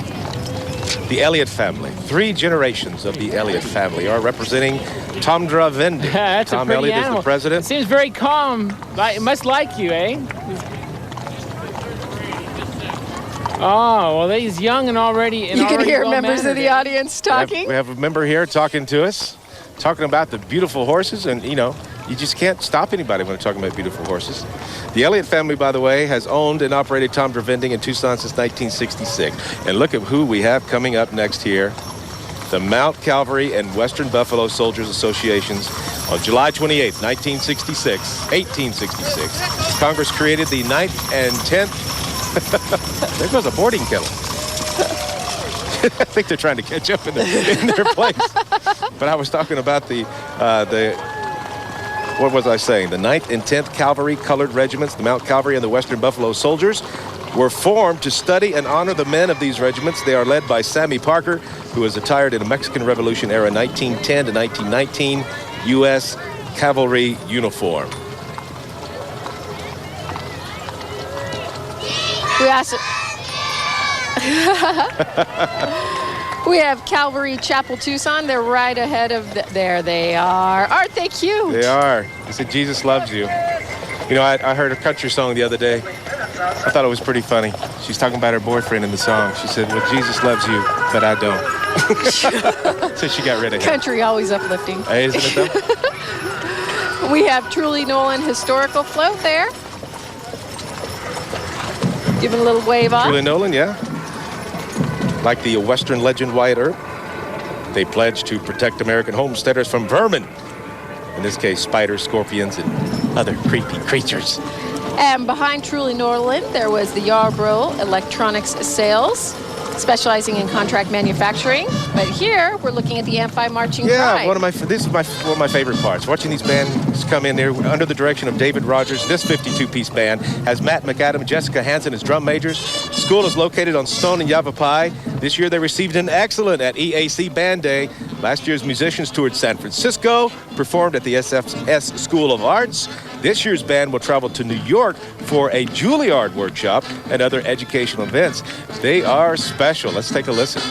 the Elliott family. 3 generations of the Elliott family are representing Tomdra Vendi. That's Tom a pretty Elliott animal. is the president. It seems very calm. It must like you, eh? Oh, well, he's young and already... You can hear members of the audience talking. We have a member here talking to us, talking about the beautiful horses. And, you know, You just can't stop anybody when they're talking about beautiful horses. The Elliott family, by the way, has owned and operated Tom Dra Vending in Tucson since 1966. And look at who we have coming up next here. The Mount Calvary and Western Buffalo Soldiers Associations. On July 28, 1866, Congress created the 9th and 10th. There goes a boarding kennel. I think they're trying to catch up in their place. But I was talking about what was I saying? The 9th and 10th Cavalry Colored Regiments, the Mount Calvary and the Western Buffalo Soldiers, were formed to study and honor the men of these regiments. They are led by Sammy Parker, who was attired in a Mexican Revolution era 1910 to 1919 U.S. Cavalry uniform. We have Calvary Chapel Tucson. They're right ahead of there they are. Aren't they cute? They are. They said Jesus loves you. You know, I heard a country song the other day. I thought it was pretty funny. She's talking about her boyfriend in the song. She said, well, Jesus loves you, but I don't. So she got rid of him. Country always uplifting. Hey, isn't it though? We have Truly Nolan Historical Float there. Giving a little wave off. Truly Nolan, yeah. Like the Western legend Wyatt Earp, they pledge to protect American homesteaders from vermin. In this case, spiders, scorpions, and other creepy creatures. And behind Truly Nolan, there was the Yarborough Electronics Sales, specializing in contract manufacturing. But here, we're looking at the Amphi Marching Pride. Yeah, this is one of my favorite parts. Watching these bands come in there under the direction of David Rogers. This 52-piece band has Matt McAdam, Jessica Hansen as drum majors. School is located on Stone and Yavapai. This year, they received an excellent at EAC Band Day. Last year's musicians toured San Francisco, performed at the SFS School of Arts. This year's band will travel to New York for a Juilliard workshop and other educational events. They are special. Let's take a listen.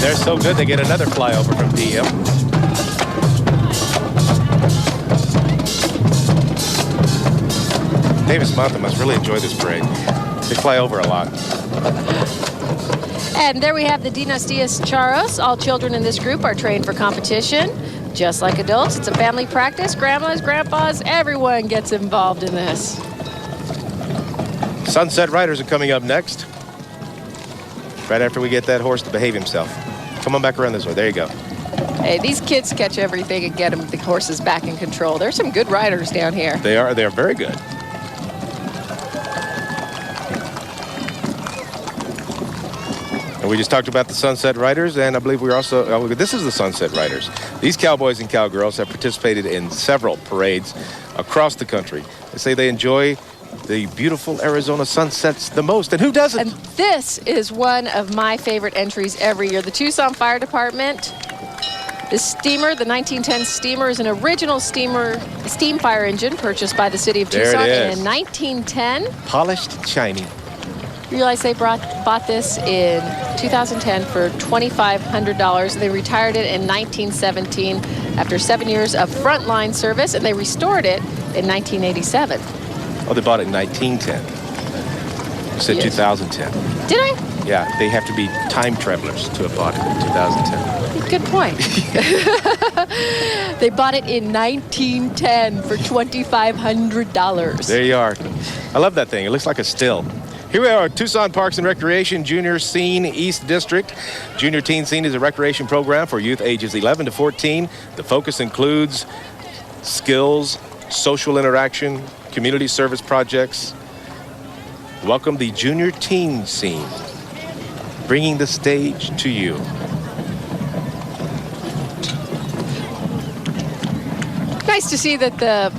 They're so good, they get another flyover from DM. Davis Mountain must really enjoy this parade. They fly over a lot. And there we have the Dinastias Charos. All children in this group are trained for competition. Just like adults, it's a family practice. Grandmas, grandpas, everyone gets involved in this. Sunset Riders are coming up next. Right after we get that horse to behave himself. Come on back around this way. There you go. Hey, these kids catch everything and get them the horses back in control. There's some good riders down here. They are very good. And we just talked about the Sunset Riders, and I believe we're also, this is the Sunset Riders. These cowboys and cowgirls have participated in several parades across the country. They say they enjoy the beautiful Arizona sunsets the most, and who doesn't? And this is one of my favorite entries every year. The Tucson Fire Department. The steamer, the 1910 steamer, is an original steam fire engine purchased by the city of Tucson in 1910. Polished, shiny. You realize they bought this in 2010 for $2,500. They retired it in 1917 after 7 years of frontline service, and they restored it in 1987. Oh, they bought it in 1910. You said 2010. Did I? Yeah, they have to be time travelers to have bought it in 2010. Good point. They bought it in 1910 for $2,500. There you are. I love that thing. It looks like a still. Here we are, Tucson Parks and Recreation Junior Scene East District. Junior Teen Scene is a recreation program for youth ages 11 to 14. The focus includes skills, social interaction, community service projects. Welcome the Junior Teen Scene, bringing the stage to you. Nice to see that the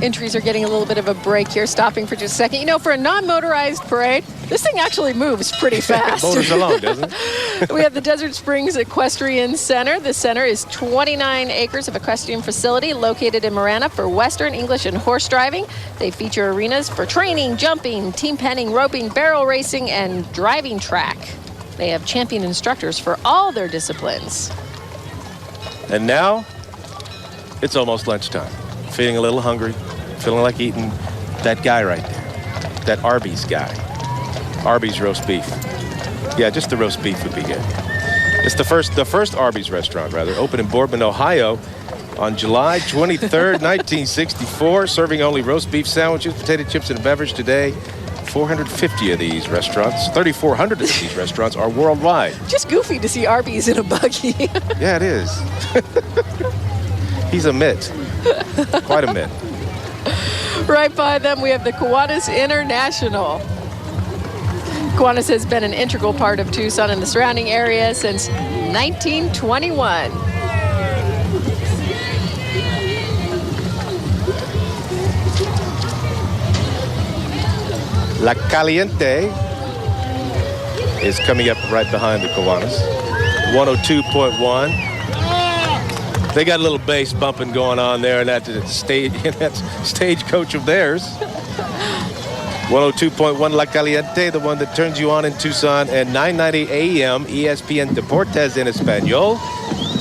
entries are getting a little bit of a break here, stopping for just a second. You know, for a non-motorized parade, this thing actually moves pretty fast. Motors alone, doesn't it? We have the Desert Springs Equestrian Center. This center is 29 acres of equestrian facility located in Marana for Western, English, and horse driving. They feature arenas for training, jumping, team penning, roping, barrel racing, and driving track. They have champion instructors for all their disciplines. And now, it's almost lunchtime. Feeling a little hungry, feeling like eating that guy right there, that Arby's guy. Arby's roast beef. Yeah, just the roast beef would be good. It's the first Arby's restaurant, rather, opened in Boardman, Ohio on July 23rd, 1964, serving only roast beef sandwiches, potato chips, and a beverage today. 450 of these restaurants, 3,400 of these restaurants are worldwide. Just goofy to see Arby's in a buggy. Yeah, it is. He's a mitt. Quite a mitt. Right by them, we have the Kiwanis International. Kiwanis has been an integral part of Tucson and the surrounding area since 1921. La Caliente is coming up right behind the Kiwanis. 102.1. They got a little bass bumping going on there in that stagecoach of theirs. 102.1 La Caliente, the one that turns you on in Tucson, and 990 AM ESPN Deportes in Espanol.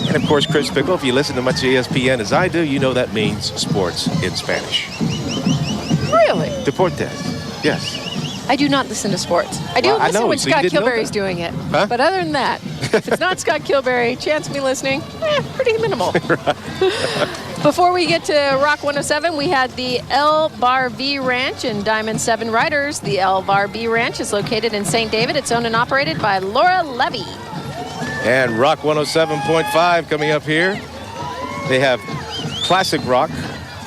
And of course, Chris Pickle, if you listen to much ESPN as I do, you know that means sports in Spanish. Really? Deportes, yes. I do not listen to sports. I do listen when Scott Kilberry's doing it. Huh? But other than that, if it's not Scott Kilberry, chance of me listening, pretty minimal. Before we get to Rock 107, we had the El Bar V Ranch in Diamond 7 Riders. The El Bar V Ranch is located in St. David. It's owned and operated by Laura Levy. And Rock 107.5 coming up here. They have classic rock,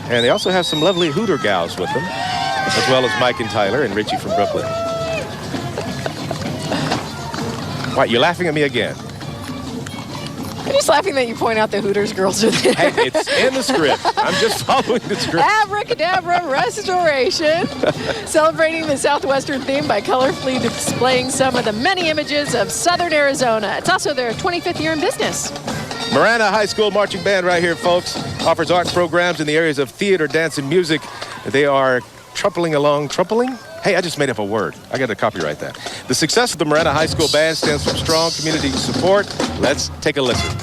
and they also have some lovely Hooter gals with them, as well as Mike and Tyler and Richie from Brooklyn. What, you're laughing at me again? I'm just laughing that you point out the Hooters girls are there. Hey, it's in the script. I'm just following the script. Abracadabra Restoration, celebrating the Southwestern theme by colorfully displaying some of the many images of Southern Arizona. It's also their 25th year in business. Marana High School Marching Band right here, folks, offers art programs in the areas of theater, dance, and music. They are trumpling along. Trumpling? Hey, I just made up a word. I got to copyright that. The success of the Marana High School Band stands for strong community support. Let's take a listen.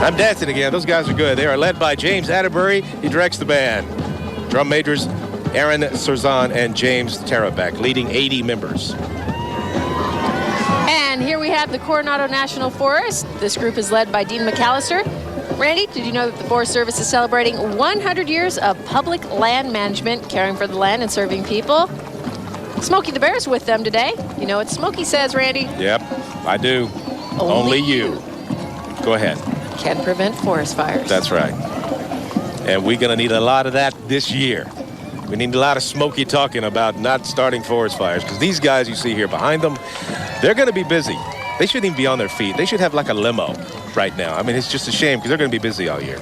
I'm dancing again. Those guys are good. They are led by James Atterbury. He directs the band. Drum majors Aaron Sorzan and James Tarabek, leading 80 members. And here we have the Coronado National Forest. This group is led by Dean McAllister. Randy, did you know that the Forest Service is celebrating 100 years of public land management, caring for the land and serving people? Smokey the Bear's with them today. You know what Smokey says, Randy? Yep, I do. Only you. Go ahead. Can prevent forest fires. That's right. And we're going to need a lot of that this year. We need a lot of Smokey talking about not starting forest fires, because these guys you see here behind them, they're going to be busy. They shouldn't even be on their feet. They should have like a limo right now. I mean, it's just a shame because they're going to be busy all year.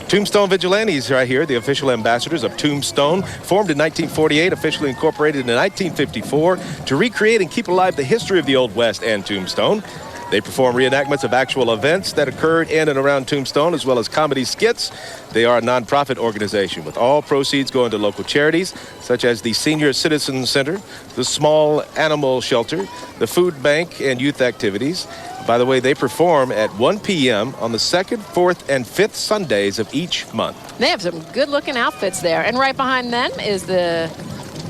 Tombstone Vigilantes right here, the official ambassadors of Tombstone, formed in 1948, officially incorporated in 1954 to recreate and keep alive the history of the Old West and Tombstone. They perform reenactments of actual events that occurred in and around Tombstone, as well as comedy skits. They are a nonprofit organization with all proceeds going to local charities, such as the Senior Citizen Center, the Small Animal Shelter, the Food Bank, and youth activities. By the way, they perform at 1 p.m. on the 2nd, 4th, and 5th Sundays of each month. They have some good-looking outfits there. And right behind them is the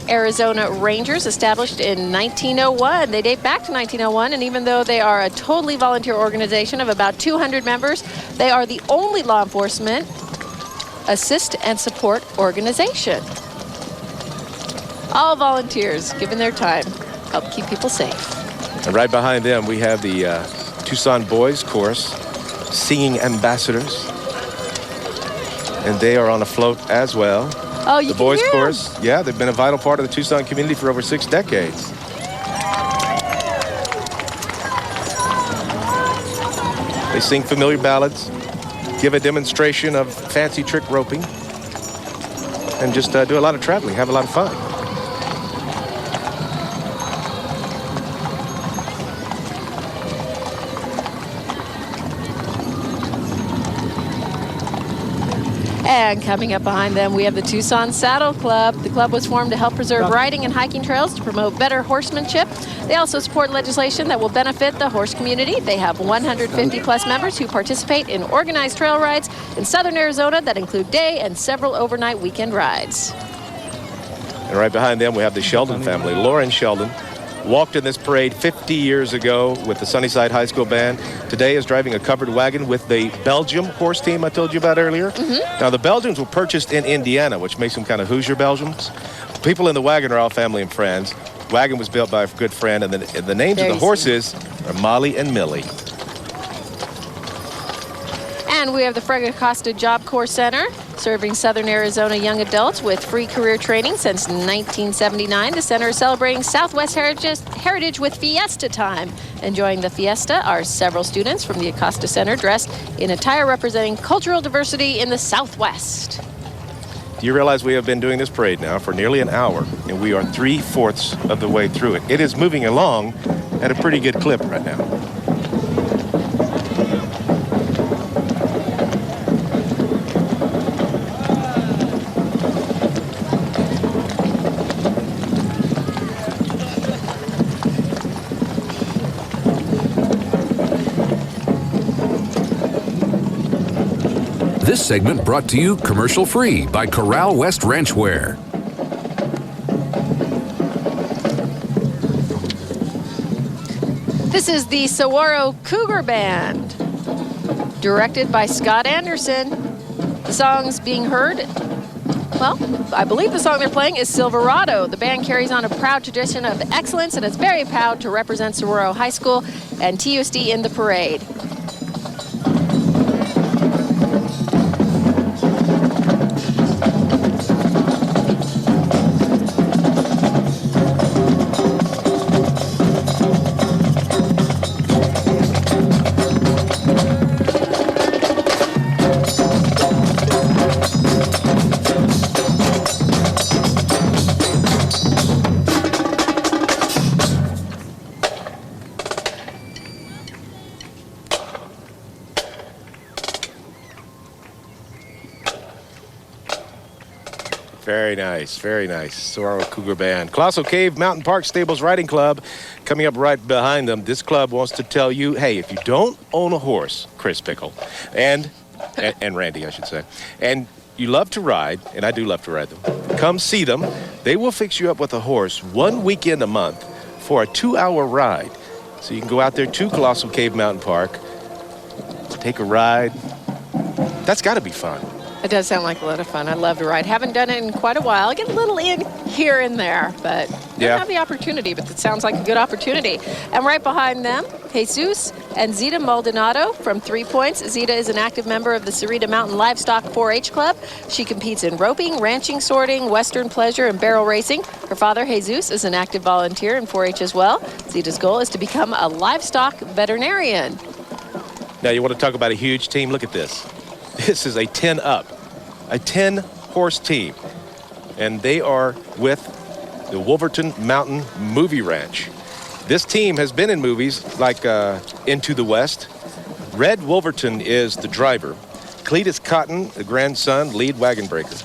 Arizona Rangers, established in 1901. They date back to 1901, and even though they are a totally volunteer organization of about 200 members, they are the only law enforcement assist and support organization. All volunteers, given their time, help keep people safe. And right behind them, we have the Tucson Boys Chorus, Singing Ambassadors. And they are on a float as well. Oh, you the Boys Chorus, yeah, they've been a vital part of the Tucson community for over 6 decades. They sing familiar ballads, give a demonstration of fancy trick roping, and just do a lot of traveling, have a lot of fun. And coming up behind them, we have the Tucson Saddle Club. The club was formed to help preserve riding and hiking trails to promote better horsemanship. They also support legislation that will benefit the horse community. They have 150 plus members who participate in organized trail rides in southern Arizona that include day and several overnight weekend rides. And right behind them, we have the Sheldon family. Lauren Sheldon walked in this parade 50 years ago with the Sunnyside High School Band. Today is driving a covered wagon with the Belgium horse team I told you about earlier. Now, the Belgians were purchased in Indiana, which makes them kind of Hoosier Belgians. People in the wagon are all family and friends. Wagon was built by a good friend, and the names of the horses are Molly and Millie. And we have the Fred Acosta Job Corps Center, serving southern Arizona young adults with free career training since 1979. The center is celebrating Southwest heritage with Fiesta Time. Enjoying the Fiesta are several students from the Acosta Center dressed in attire representing cultural diversity in the Southwest. Do you realize we have been doing this parade now for nearly an hour, and we are 3/4 of the way through it. It is moving along at a pretty good clip right now. This segment brought to you commercial-free by Corral West Ranchwear. This is the Sahuaro Cougar Band, directed by Scott Anderson. The songs being heard, well, I believe the song they're playing is Silverado. The band carries on a proud tradition of excellence and is very proud to represent Sahuaro High School and TUSD in the parade. Very nice, very nice. Sahuaro Cougar Band. Colossal Cave Mountain Park Stables Riding Club coming up right behind them. This club wants to tell you, hey, if you don't own a horse, Chris Pickle, and Randy, I should say, and you love to ride, and I do love to ride them, come see them. They will fix you up with a horse 1 weekend a month for a 2-hour ride. So you can go out there to Colossal Cave Mountain Park, take a ride. That's got to be fun. It does sound like a lot of fun. I love to ride. Haven't done it in quite a while. I get a little in here and there, but don't have the opportunity, but it sounds like a good opportunity. And right behind them, Jesus and Zita Maldonado from 3 Points. Zita is an active member of the Cerrita Mountain Livestock 4-H Club. She competes in roping, ranching, sorting, western pleasure, and barrel racing. Her father, Jesus, is an active volunteer in 4-H as well. Zita's goal is to become a livestock veterinarian. Now, you want to talk about a huge team? Look at this. This is a 10-up, a 10-horse team, and they are with the Wolverton Mountain Movie Ranch. This team has been in movies like Into the West. Red Wolverton is the driver. Cletus Cotton, the grandson, lead wagon breaker.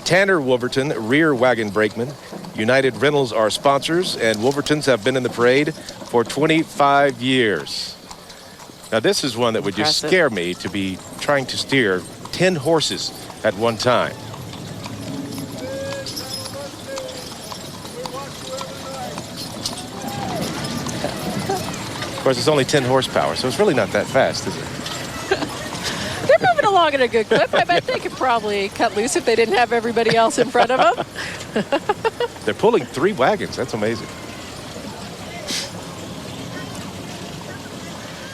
Tanner Wolverton, rear wagon brakeman. United Rentals are sponsors, and Wolvertons have been in the parade for 25 years. Now, this is one that would just scare me, to be trying to steer 10 horses at one time. Of course, it's only 10 horsepower, so it's really not that fast, is it? They're moving along at a good clip. I bet they could probably cut loose if they didn't have everybody else in front of them. They're pulling 3 wagons. That's amazing.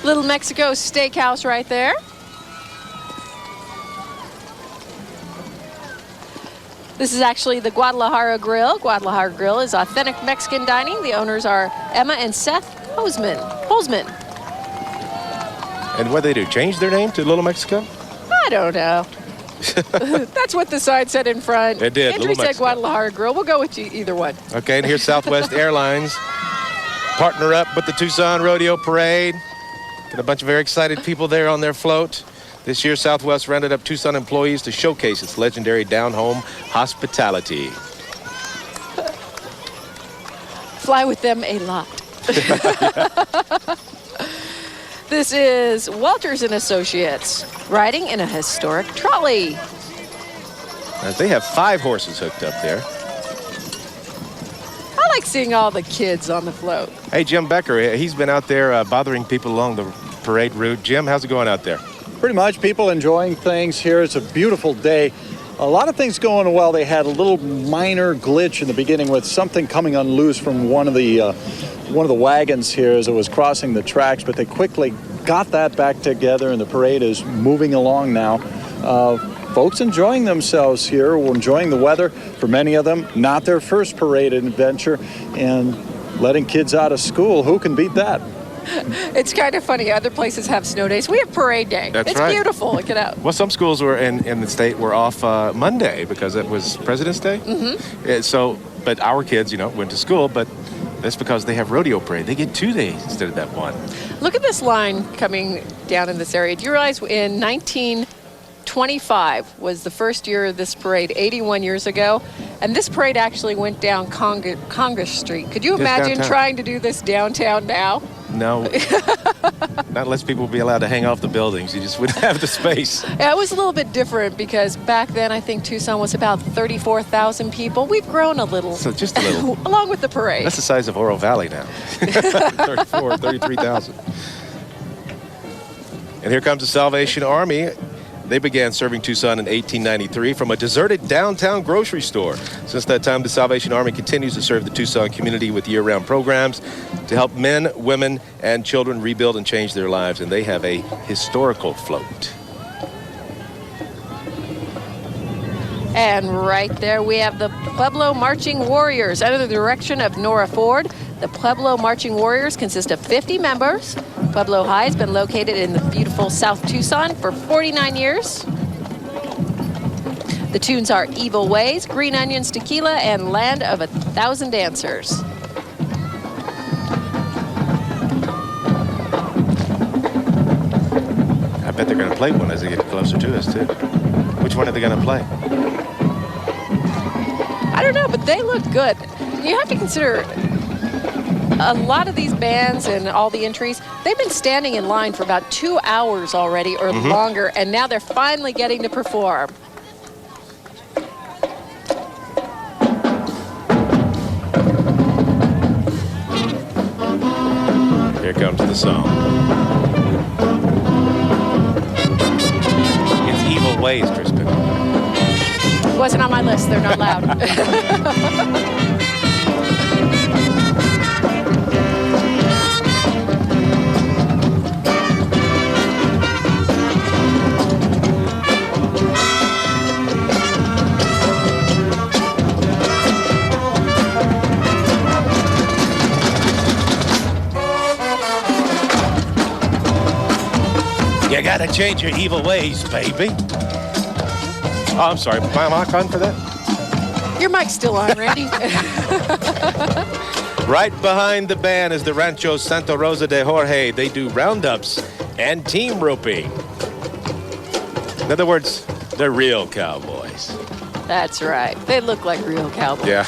Little Mexico Steakhouse right there. This is actually the Guadalajara Grill. Guadalajara Grill is authentic Mexican dining. The owners are Emma and Seth Holzman. And what they do? Change their name to Little Mexico? I don't know. That's what the sign said in front. It did. Entry said Guadalajara Grill. We'll go with either one. Okay, and here's Southwest Airlines. Partner up with the Tucson Rodeo Parade. Got a bunch of very excited people there on their float. This year, Southwest rounded up Tucson employees to showcase its legendary down-home hospitality. Fly with them a lot. This is Walters and Associates riding in a historic trolley. They have 5 horses hooked up there. I like seeing all the kids on the float. Hey, Jim Becker, he's been out there bothering people along the parade route. Jim, how's it going out there? Pretty much people enjoying things here. It's a beautiful day. A lot of things going well. They had a little minor glitch in the beginning with something coming unloose from one of the wagons here as it was crossing the tracks, but they quickly got that back together, and the parade is moving along now. Folks enjoying themselves here, enjoying the weather. For many of them, not their first parade adventure, and letting kids out of school. Who can beat that? It's kind of funny. Other places have snow days. We have parade day. That's right. It's beautiful. Look it out. Well, some schools were in the state were off Monday because it was President's Day. Mm-hmm. But our kids, went to school, but that's because they have rodeo parade. They get 2 days instead of that 1. Look at this line coming down in this area. Do you realize in 1925 was the first year of this parade, 81 years ago, and this parade actually went down Congress Street. Could you imagine trying to do this downtown now? No, not unless people be allowed to hang off the buildings. You just wouldn't have the space. Yeah, it was a little bit different because back then I think Tucson was about 34,000 people. We've grown a little. So just a little. Along with the parade. That's the size of Oro Valley now. 33,000. And here comes the Salvation Army. They began serving Tucson in 1893 from a deserted downtown grocery store. Since that time, the Salvation Army continues to serve the Tucson community with year-round programs to help men, women, and children rebuild and change their lives. And they have a historical float. And right there we have the Pueblo Marching Warriors. Under the direction of Nora Ford, the Pueblo Marching Warriors consist of 50 members. Pueblo High has been located in the beautiful South Tucson for 49 years. The tunes are Evil Ways, Green Onions Tequila, and Land of 1,000 Dancers. I bet they're going to play one as they get closer to us, too. Which one are they going to play? I don't know, but they look good. You have to consider a lot of these bands and all the entries, they've been standing in line for about 2 hours already or longer, and now they're finally getting to perform. Here comes the song. It's Evil Ways, Crispin. It wasn't on my list. They're not loud. You gotta change your evil ways, baby. Oh, I'm sorry. My mic on for that? Your mic's still on, Randy. Right behind the band is the Rancho Santa Rosa de Jorge. They do roundups and team roping. In other words, they're real cowboys. That's right. They look like real cowboys. Yeah.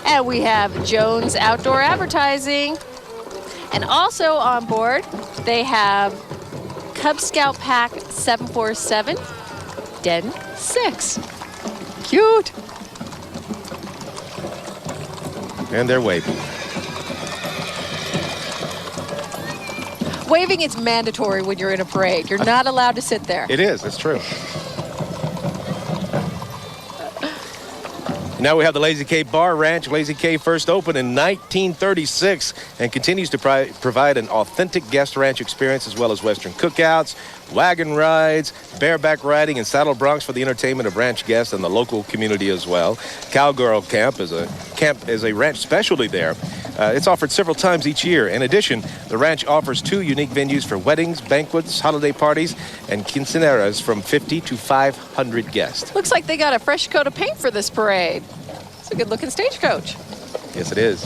And we have Jones Outdoor Advertising. And also on board, they have Cub Scout Pack 747 Den 6. Cute. And they're waving. Waving is mandatory when you're in a parade. You're not allowed to sit there. It is. It's true. Now we have the Lazy K Bar Ranch. Lazy K first opened in 1936 and continues to provide an authentic guest ranch experience as well as Western cookouts, wagon rides, bareback riding, and saddle broncs for the entertainment of ranch guests and the local community as well. Cowgirl Camp is a ranch specialty there. It's offered several times each year. In addition, the ranch offers 2 unique venues for weddings, banquets, holiday parties, and quinceañeras from 50 to 500 guests. Looks like they got a fresh coat of paint for this parade. It's a good-looking stagecoach. Yes, it is.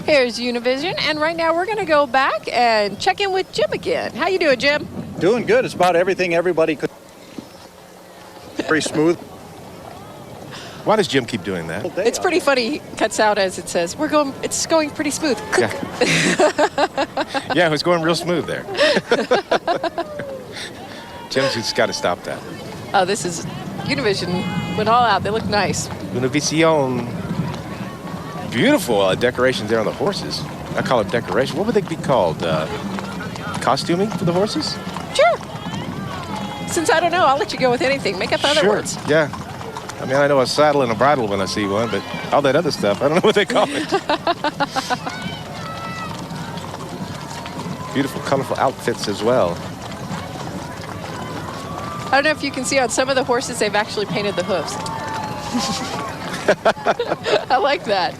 Here's Univision, and right now we're going to go back and check in with Jim again. How you doing, Jim? Doing good. It's about everything everybody could. Pretty smooth. Why does Jim keep doing that? It's pretty funny. He cuts out as it says, it's going pretty smooth. Yeah, yeah, it was going real smooth there. Jim's just got to stop that. Oh, this is Univision. Went all out. They look nice. Univision. Beautiful decorations there on the horses. I call it decoration. What would they be called? Costuming for the horses? Sure. Since I don't know, I'll let you go with anything. Make up other words. Yeah. I mean, I know a saddle and a bridle when I see one, but all that other stuff, I don't know what they call it. Beautiful, colorful outfits as well. I don't know if you can see on some of the horses, they've actually painted the hooves. I like that.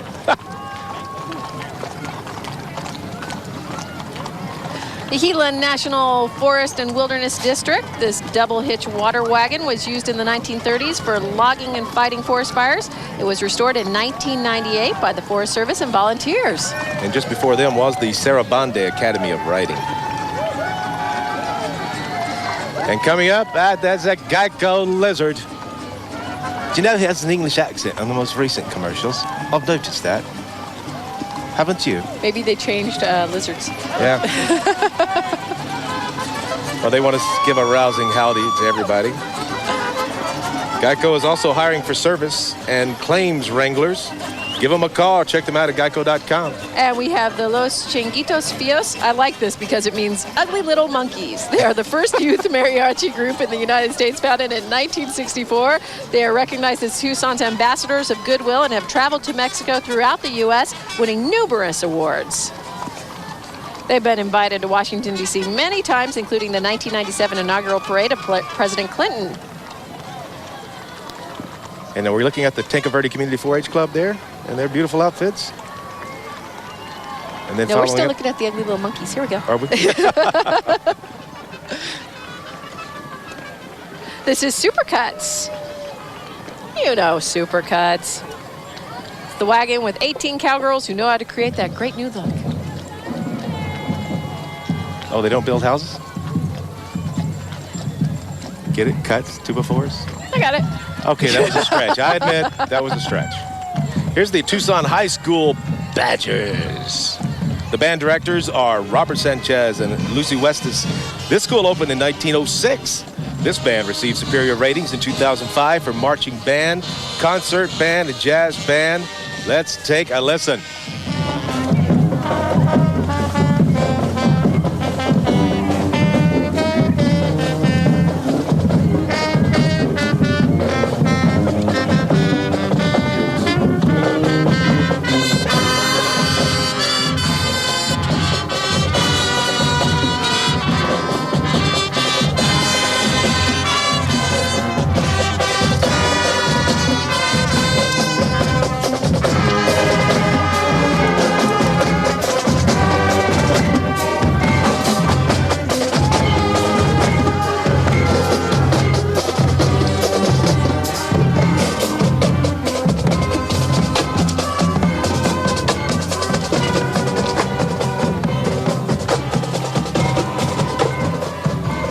The Gila National Forest and Wilderness District, this double-hitch water wagon was used in the 1930s for logging and fighting forest fires. It was restored in 1998 by the Forest Service and volunteers. And just before them was the Sarabande Academy of Writing. And coming up, that's a Geico Lizard. Do you know he has an English accent on the most recent commercials? I've noticed that. Haven't you? Maybe they changed lizards. Yeah. Well, they want to give a rousing howdy to everybody. Geico is also hiring for service and claims wranglers. Give them a call. Check them out at geico.com. And we have the Los Changuitos Fios. I like this because it means ugly little monkeys. They are the first youth mariachi group in the United States, founded in 1964. They are recognized as Tucson's ambassadors of goodwill and have traveled to Mexico throughout the U.S., winning numerous awards. They've been invited to Washington, D.C. many times, including the 1997 inaugural parade of President Clinton. And then we're looking at the Tinca Verde Community 4-H Club there, and their beautiful outfits. And then no, we're still looking at the ugly little monkeys. Here we go. Are we? This is Supercuts. You know Supercuts. It's the wagon with 18 cowgirls who know how to create that great new look. Oh, they don't build houses? Get it? Cuts, 2x4s? I got it. Okay, that was a stretch. I admit, that was a stretch. Here's the Tucson High School Badgers. The band directors are Robert Sanchez and Lucy Westis. This school opened in 1906. This band received superior ratings in 2005 for marching band, concert band, and jazz band. Let's take a listen.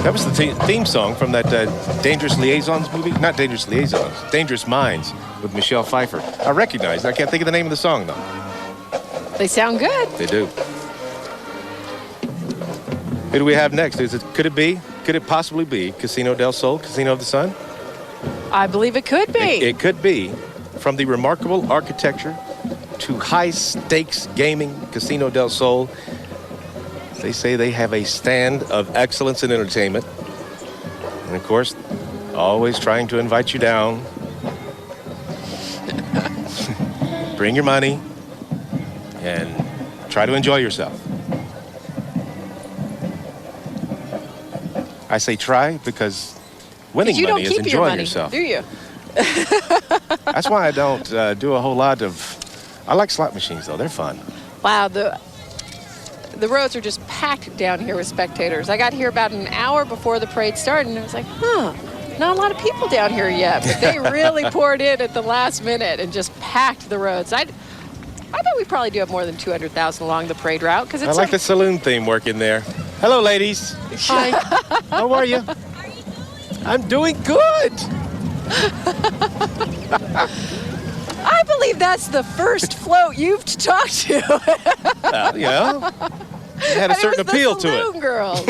That was the theme song from that Dangerous Liaisons movie. Not Dangerous Liaisons, Dangerous Minds with Michelle Pfeiffer. I recognize it. I can't think of the name of the song, though. They sound good. They do. Who do we have next? Could it possibly be Casino del Sol, Casino of the Sun? I believe it could be. It could be. From the remarkable architecture to high-stakes gaming, Casino del Sol. They say they have a stand of excellence in entertainment. course, always trying to invite you down. Bring your money and try to enjoy yourself. I say try because winning money is enjoying yourself. Do you? That's why I don't do a whole lot of... I like slot machines, though. They're fun. Wow, the roads are just packed down here with spectators. I got here about an hour before the parade started, and I was like, not a lot of people down here yet. But they really poured in at the last minute and just packed the roads. I bet we probably do have more than 200,000 along the parade route. Because I like the saloon theme working there. Hello, ladies. Hi. How are you? I'm doing good. I believe that's the first float you've talked to. Yeah. It had a certain appeal to it. Saloon Girls.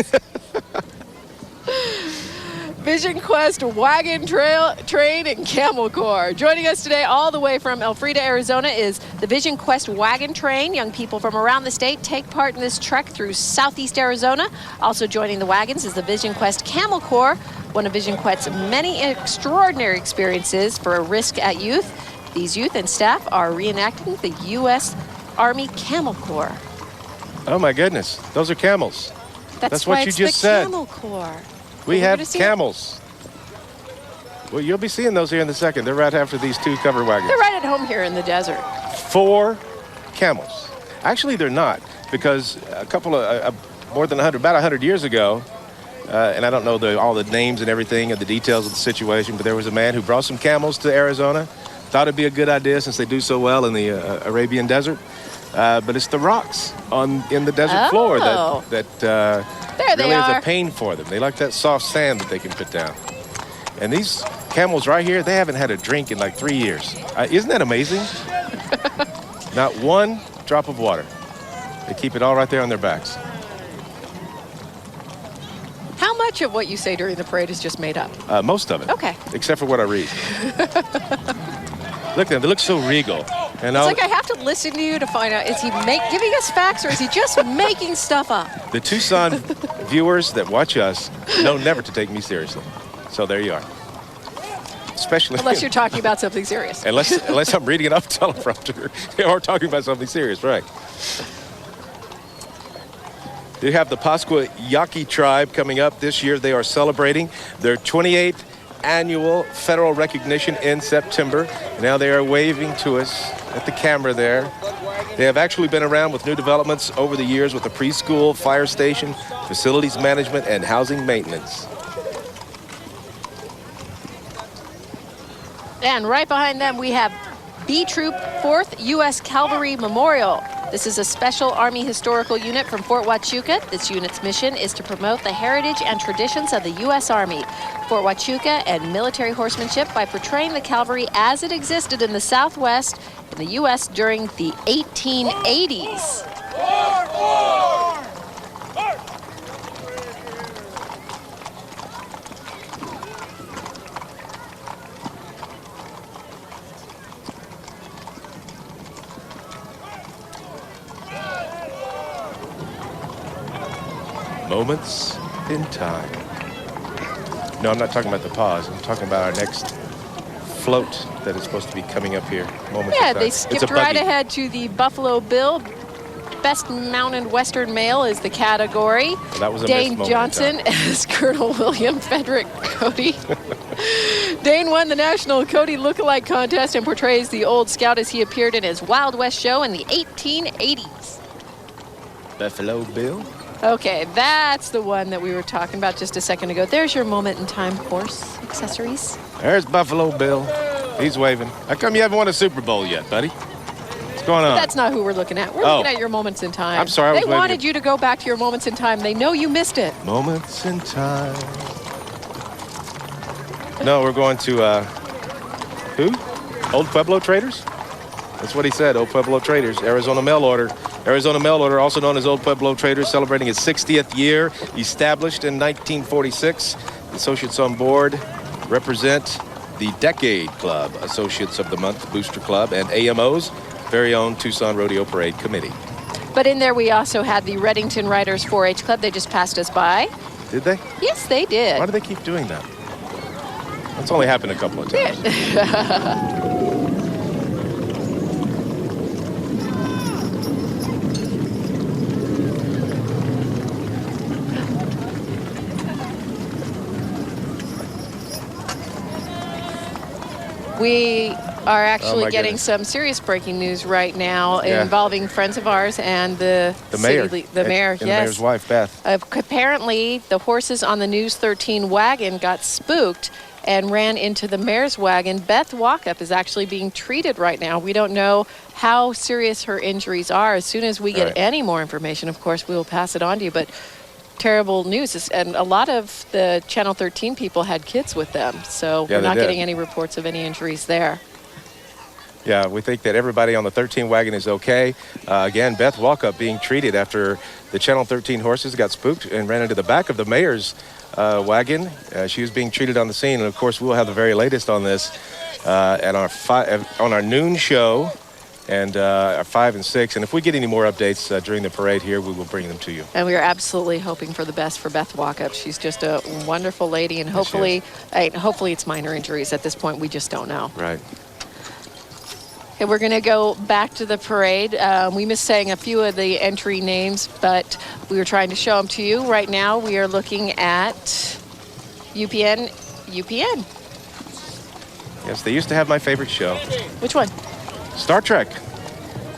Vision Quest Wagon Train and Camel Corps. Joining us today all the way from Elfrida, Arizona is the Vision Quest Wagon Train. Young people from around the state take part in this trek through southeast Arizona. Also joining the wagons is the Vision Quest Camel Corps, one of Vision Quest's many extraordinary experiences for a risk at youth. These youth and staff are reenacting the U.S. Army Camel Corps. Oh my goodness, those are camels. That's what why you it's just the said. Camel Corps. We have camels. Well, you'll be seeing those here in a second. They're right after these two cover wagons. They're right at home here in the desert. 4 camels. Actually, they're not, because a couple of, about 100 years ago, and I don't know all the names and everything and the details of the situation, but there was a man who brought some camels to Arizona. Thought it'd be a good idea since they do so well in the Arabian desert. But it's the rocks in the desert floor that really is a pain for them. They like that soft sand that they can put down. And these camels right here, they haven't had a drink in like 3 years. Isn't that amazing? Not one drop of water. They keep it all right there on their backs. How much of what you say during the parade is just made up? Most of it. Okay. Except for what I read. Look at them. They look so regal. It's like I have to listen to you to find out, is he giving us facts or is he just making stuff up? The Tucson viewers that watch us know never to take me seriously. So there you are. Especially unless you're talking about something serious. unless I'm reading it off teleprompter or talking about something serious, right? They have the Pascua Yaqui tribe coming up this year. They are celebrating their 28th annual federal recognition in September. Now they are waving to us at the camera there. They have actually been around with new developments over the years with the preschool, fire station, facilities management, and housing maintenance. And right behind them we have B Troop 4th U.S. Cavalry Memorial. This is a special Army historical unit from Fort Huachuca. This unit's mission is to promote the heritage and traditions of the U.S. Army, Fort Huachuca, and military horsemanship by portraying the cavalry as it existed in the Southwest in the U.S. during the 1880s. Moments in time. No, I'm not talking about the pause. I'm talking about our next float that is supposed to be coming up here. Moments in time. They skipped right ahead to the Buffalo Bill. Best mounted Western male is the category. Well, that was a Dane Johnson as Colonel William Frederick Cody. Dane won the National Cody Lookalike Contest and portrays the old scout as he appeared in his Wild West show in the 1880s. Buffalo Bill? Okay, that's the one that we were talking about just a second ago. There's your moment in time horse accessories. There's Buffalo Bill. He's waving. How come you haven't won a Super Bowl yet, buddy? What's going on? That's not who we're looking at. We're looking at your moments in time. I'm sorry. They wanted you to go back to your moments in time. They know you missed it. Moments in time. No, we're going to, who? Old Pueblo Traders? That's what he said, Old Pueblo Traders, Arizona Mail Order. Arizona Mail Order, also known as Old Pueblo Traders, celebrating its 60th year. Established in 1946. The associates on board represent the Decade Club, Associates of the Month Booster Club, and AMO's very own Tucson Rodeo Parade Committee. But in there we also had the Reddington Riders 4-H Club. They just passed us by. Did they? Yes, they did. Why do they keep doing that? It's only happened a couple of times. We are actually my getting goodness. some serious breaking news right now Yeah. involving friends of ours and the mayor. the mayor, And the yes. mayor's wife, Beth. Apparently, the horses on the News 13 wagon got spooked and ran into the mayor's wagon. Beth Walkup is actually being treated right now. We don't know how serious her injuries are. As soon as we get Right. any more information, of course, we will pass it on to you. But terrible news. And a lot of the Channel 13 people had kids with them. So Yeah, we're they not did. getting any reports of any injuries there. Yeah, we think that everybody on the 13 wagon is okay. Again, Beth Walkup being treated after the Channel 13 horses got spooked and ran into the back of the mayor's wagon. She was being treated on the scene, and of course, we'll have the very latest on this at on our noon show and our 5 and 6. And if we get any more updates during the parade here, we will bring them to you. And we are absolutely hoping for the best for Beth Walkup. She's just a wonderful lady, and hopefully it's minor injuries. At this point, we just don't know. Right. Okay, we're going to go back to the parade. We missed saying a few of the entry names, but we were trying to show them to you. Right now, we are looking at UPN. Yes, they used to have my favorite show. Which one? Star Trek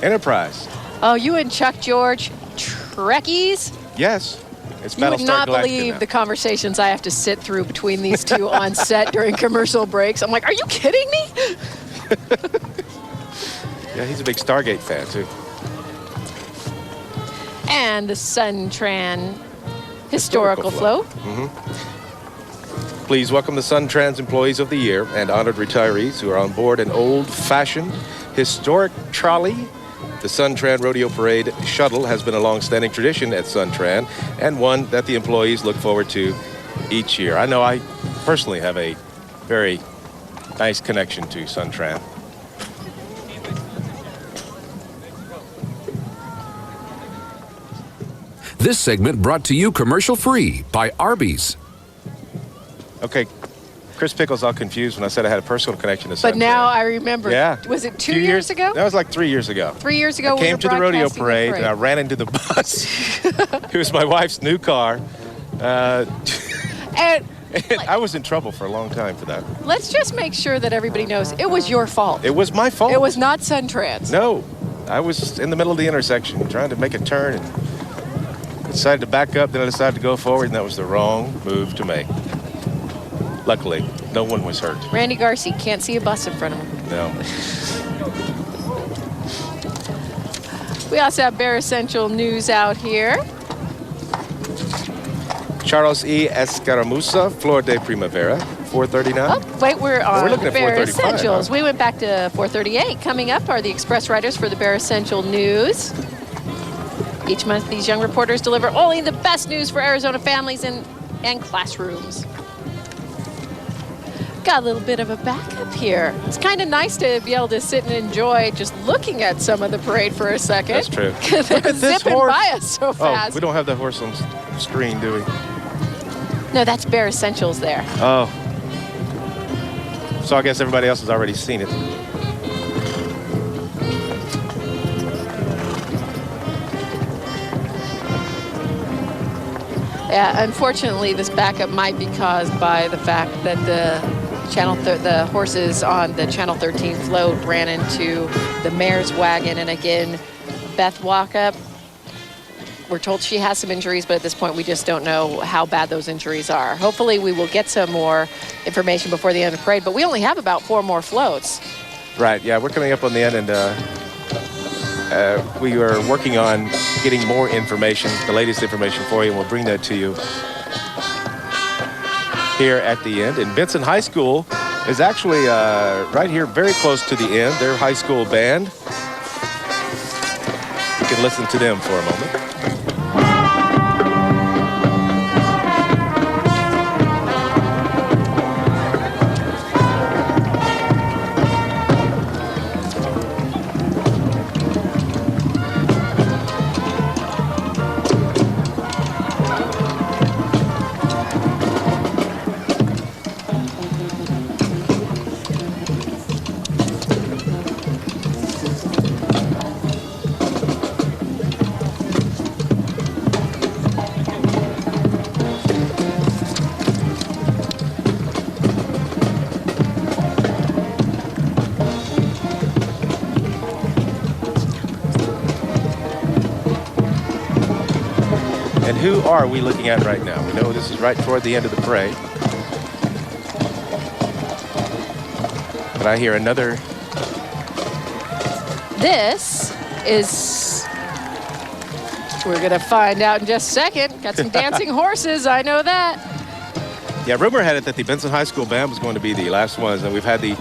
Enterprise. Oh, you and Chuck George, Trekkies? Yes. It's You would Battlestar not Galactica believe now. the conversations I have to sit through between these two on set during commercial breaks. I'm like, are you kidding me? Yeah, he's a big Stargate fan, too. And the Suntran Historical Float. Please welcome the SunTrans Employees of the Year and honored retirees who are on board an old-fashioned, historic trolley. The SunTran Rodeo Parade shuttle has been a long-standing tradition at SunTran and one that the employees look forward to each year. I know I personally have a very nice connection to SunTran. This segment brought to you commercial-free by Arby's. Okay, Chris Pickle's all confused when I said I had a personal connection to SunTran. But now I remember. Yeah. Was it 2 years ago? That was like 3 years ago. 3 years ago, I came to the rodeo broadcasting parade and I ran into the bus. It was my wife's new car. And I was in trouble for a long time for that. let's just make sure that everybody knows it was your fault. It was my fault. It was not SunTrans. No, I was in the middle of the intersection trying to make a turn and decided to back up. Then I decided to go forward, and that was the wrong move to make. Luckily, no one was hurt. Randy Garcia can't see a bus in front of him. No. We also have Bear Essential News out here. Charles E. Escaramuza, Flor de Primavera, 439. Oh, wait, we're on looking at Bear 435, Essentials. huh? We went back to 438. Coming up are the express writers for the Bear Essential News. Each month, these young reporters deliver only the best news for Arizona families and classrooms. Got a little bit of a backup here. It's kind of nice to be able to sit and enjoy just looking at some of the parade for a second. That's true. They're zipping horse. by us so Oh, fast. we don't have the horse on screen, do we? No, that's Bear Essentials there. Oh. So I guess everybody else has already seen it. Yeah, unfortunately, this backup might be caused by the fact that the horses on the Channel 13 float ran into the mayor's wagon. And again, Beth Walkup, we're told she has some injuries, but at this point, we just don't know how bad those injuries are. Hopefully, we will get some more information before the end of the parade, but we only have about 4 more floats. Right, yeah, we're coming up on the end, and we are working on getting more information, the latest information for you, and we'll bring that to you here at the end. And Benson High School is actually right here, very close to the end. Their high school band. You can listen to them for a moment. who are we looking at right now? We know this is right toward the end of the parade. But I hear another. This is, we're going to find out in just a second. Got some dancing horses, I know that. Yeah, rumor had it that the Benson High School band was going to be the last ones, and we've had the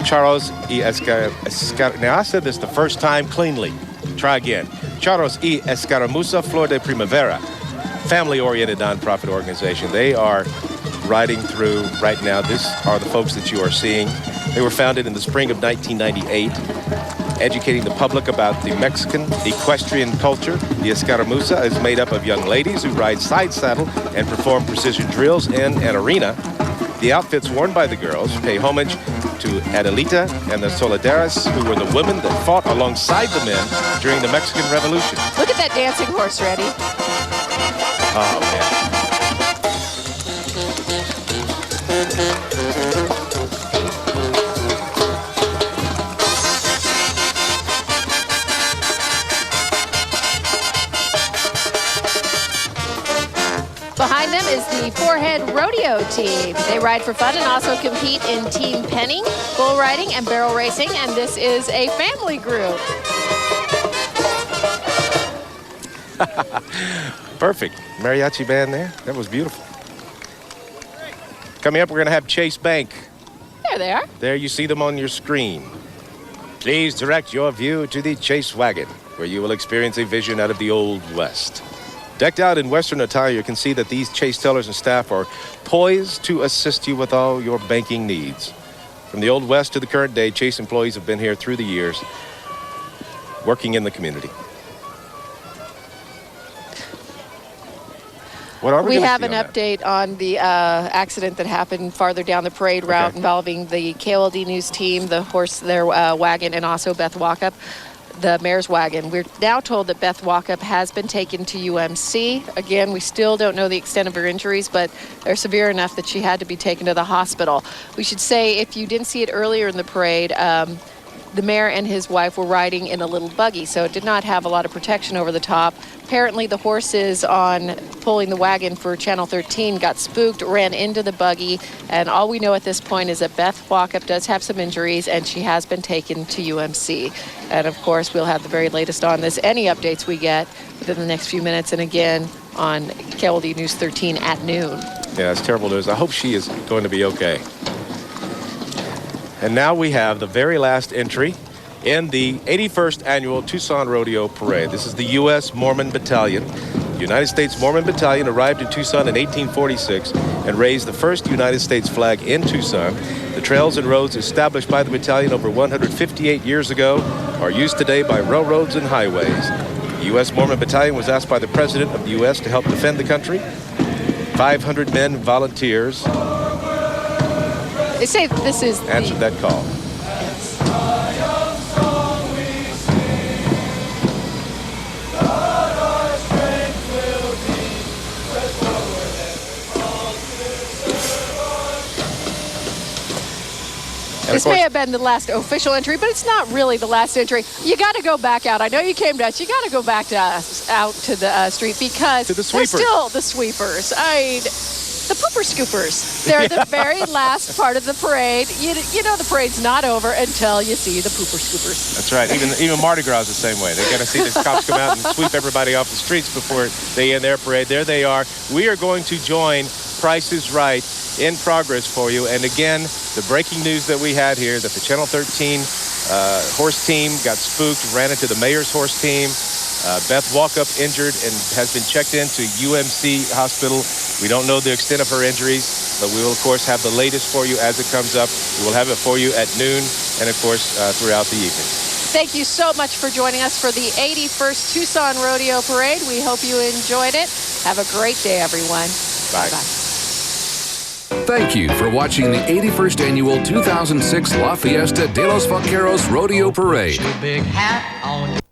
Charros y Escaramuza. Now, I said this the first time cleanly. Try again. Charros y Escaramuza Flor de Primavera, family-oriented nonprofit organization. They are riding through right now. These are the folks that you are seeing. They were founded in the spring of 1998, educating the public about the Mexican equestrian culture. The Escaramuza is made up of young ladies who ride side saddle and perform precision drills in an arena. The outfits worn by the girls pay homage to Adelita and the Solidaras, who were the women that fought alongside the men during the Mexican Revolution. Look at that dancing horse, Randy. Oh, man. Behind them is the Forehead Rodeo team. They ride for fun and also compete in team penning, bull riding, and barrel racing, and this is a family group. Perfect. Mariachi band there. That was beautiful. Coming up, we're going to have Chase Bank. There they are. There you see them on your screen. Please direct your view to the Chase wagon, where you will experience a vision out of the Old West. Decked out in Western attire, you can see that these Chase tellers and staff are poised to assist you with all your banking needs. From the Old West to the current day, Chase employees have been here through the years, working in the community. What are we have an update on the accident that happened farther down the parade route involving the KOLD News team, the horse, their wagon, and also Beth Walkup, the mayor's wagon. We're now told that Beth Walkup has been taken to UMC. Again, we still don't know the extent of her injuries, but they're severe enough that she had to be taken to the hospital. We should say, if you didn't see it earlier in the parade, the mayor and his wife were riding in a little buggy, so it did not have a lot of protection over the top. Apparently, the horses on pulling the wagon for Channel 13 got spooked, ran into the buggy, and all we know at this point is that Beth Walkup does have some injuries, and she has been taken to UMC. And, of course, we'll have the very latest on this, any updates we get within the next few minutes, and again on KOLD News 13 at noon. Yeah, it's terrible news. I hope she is going to be okay. And now we have the very last entry in the 81st Annual Tucson Rodeo Parade. This is the U.S. Mormon Battalion. The United States Mormon Battalion arrived in Tucson in 1846 and raised the first United States flag in Tucson. The trails and roads established by the battalion over 158 years ago are used today by railroads and highways. The U.S. Mormon Battalion was asked by the President of the U.S. to help defend the country. 500 men volunteers. They say this is answered that call. This may have been the last official entry, but it's not really the last entry. You got to go back out. I know you came to us. You got to go back to us, out to the street, because to the they're still the sweepers. The pooper scoopers. They're the very last part of the parade. You know the parade's not over until you see the pooper scoopers. That's right. Even Mardi Gras is the same way. They got to see the cops come out and sweep everybody off the streets before they end their parade. There they are. We are going to join Price is Right in progress for you. And again, the breaking news that we had here, that the Channel 13 horse team got spooked, ran into the mayor's horse team. Beth Walkup injured and has been checked into UMC Hospital. We don't know the extent of her injuries, but we will, of course, have the latest for you as it comes up. We will have it for you at noon and, of course, throughout the evening. Thank you so much for joining us for the 81st Tucson Rodeo Parade. We hope you enjoyed it. Have a great day, everyone. Bye. Bye-bye. Thank you for watching the 81st Annual 2006 La Fiesta de los Vaqueros Rodeo Parade. Big hat on.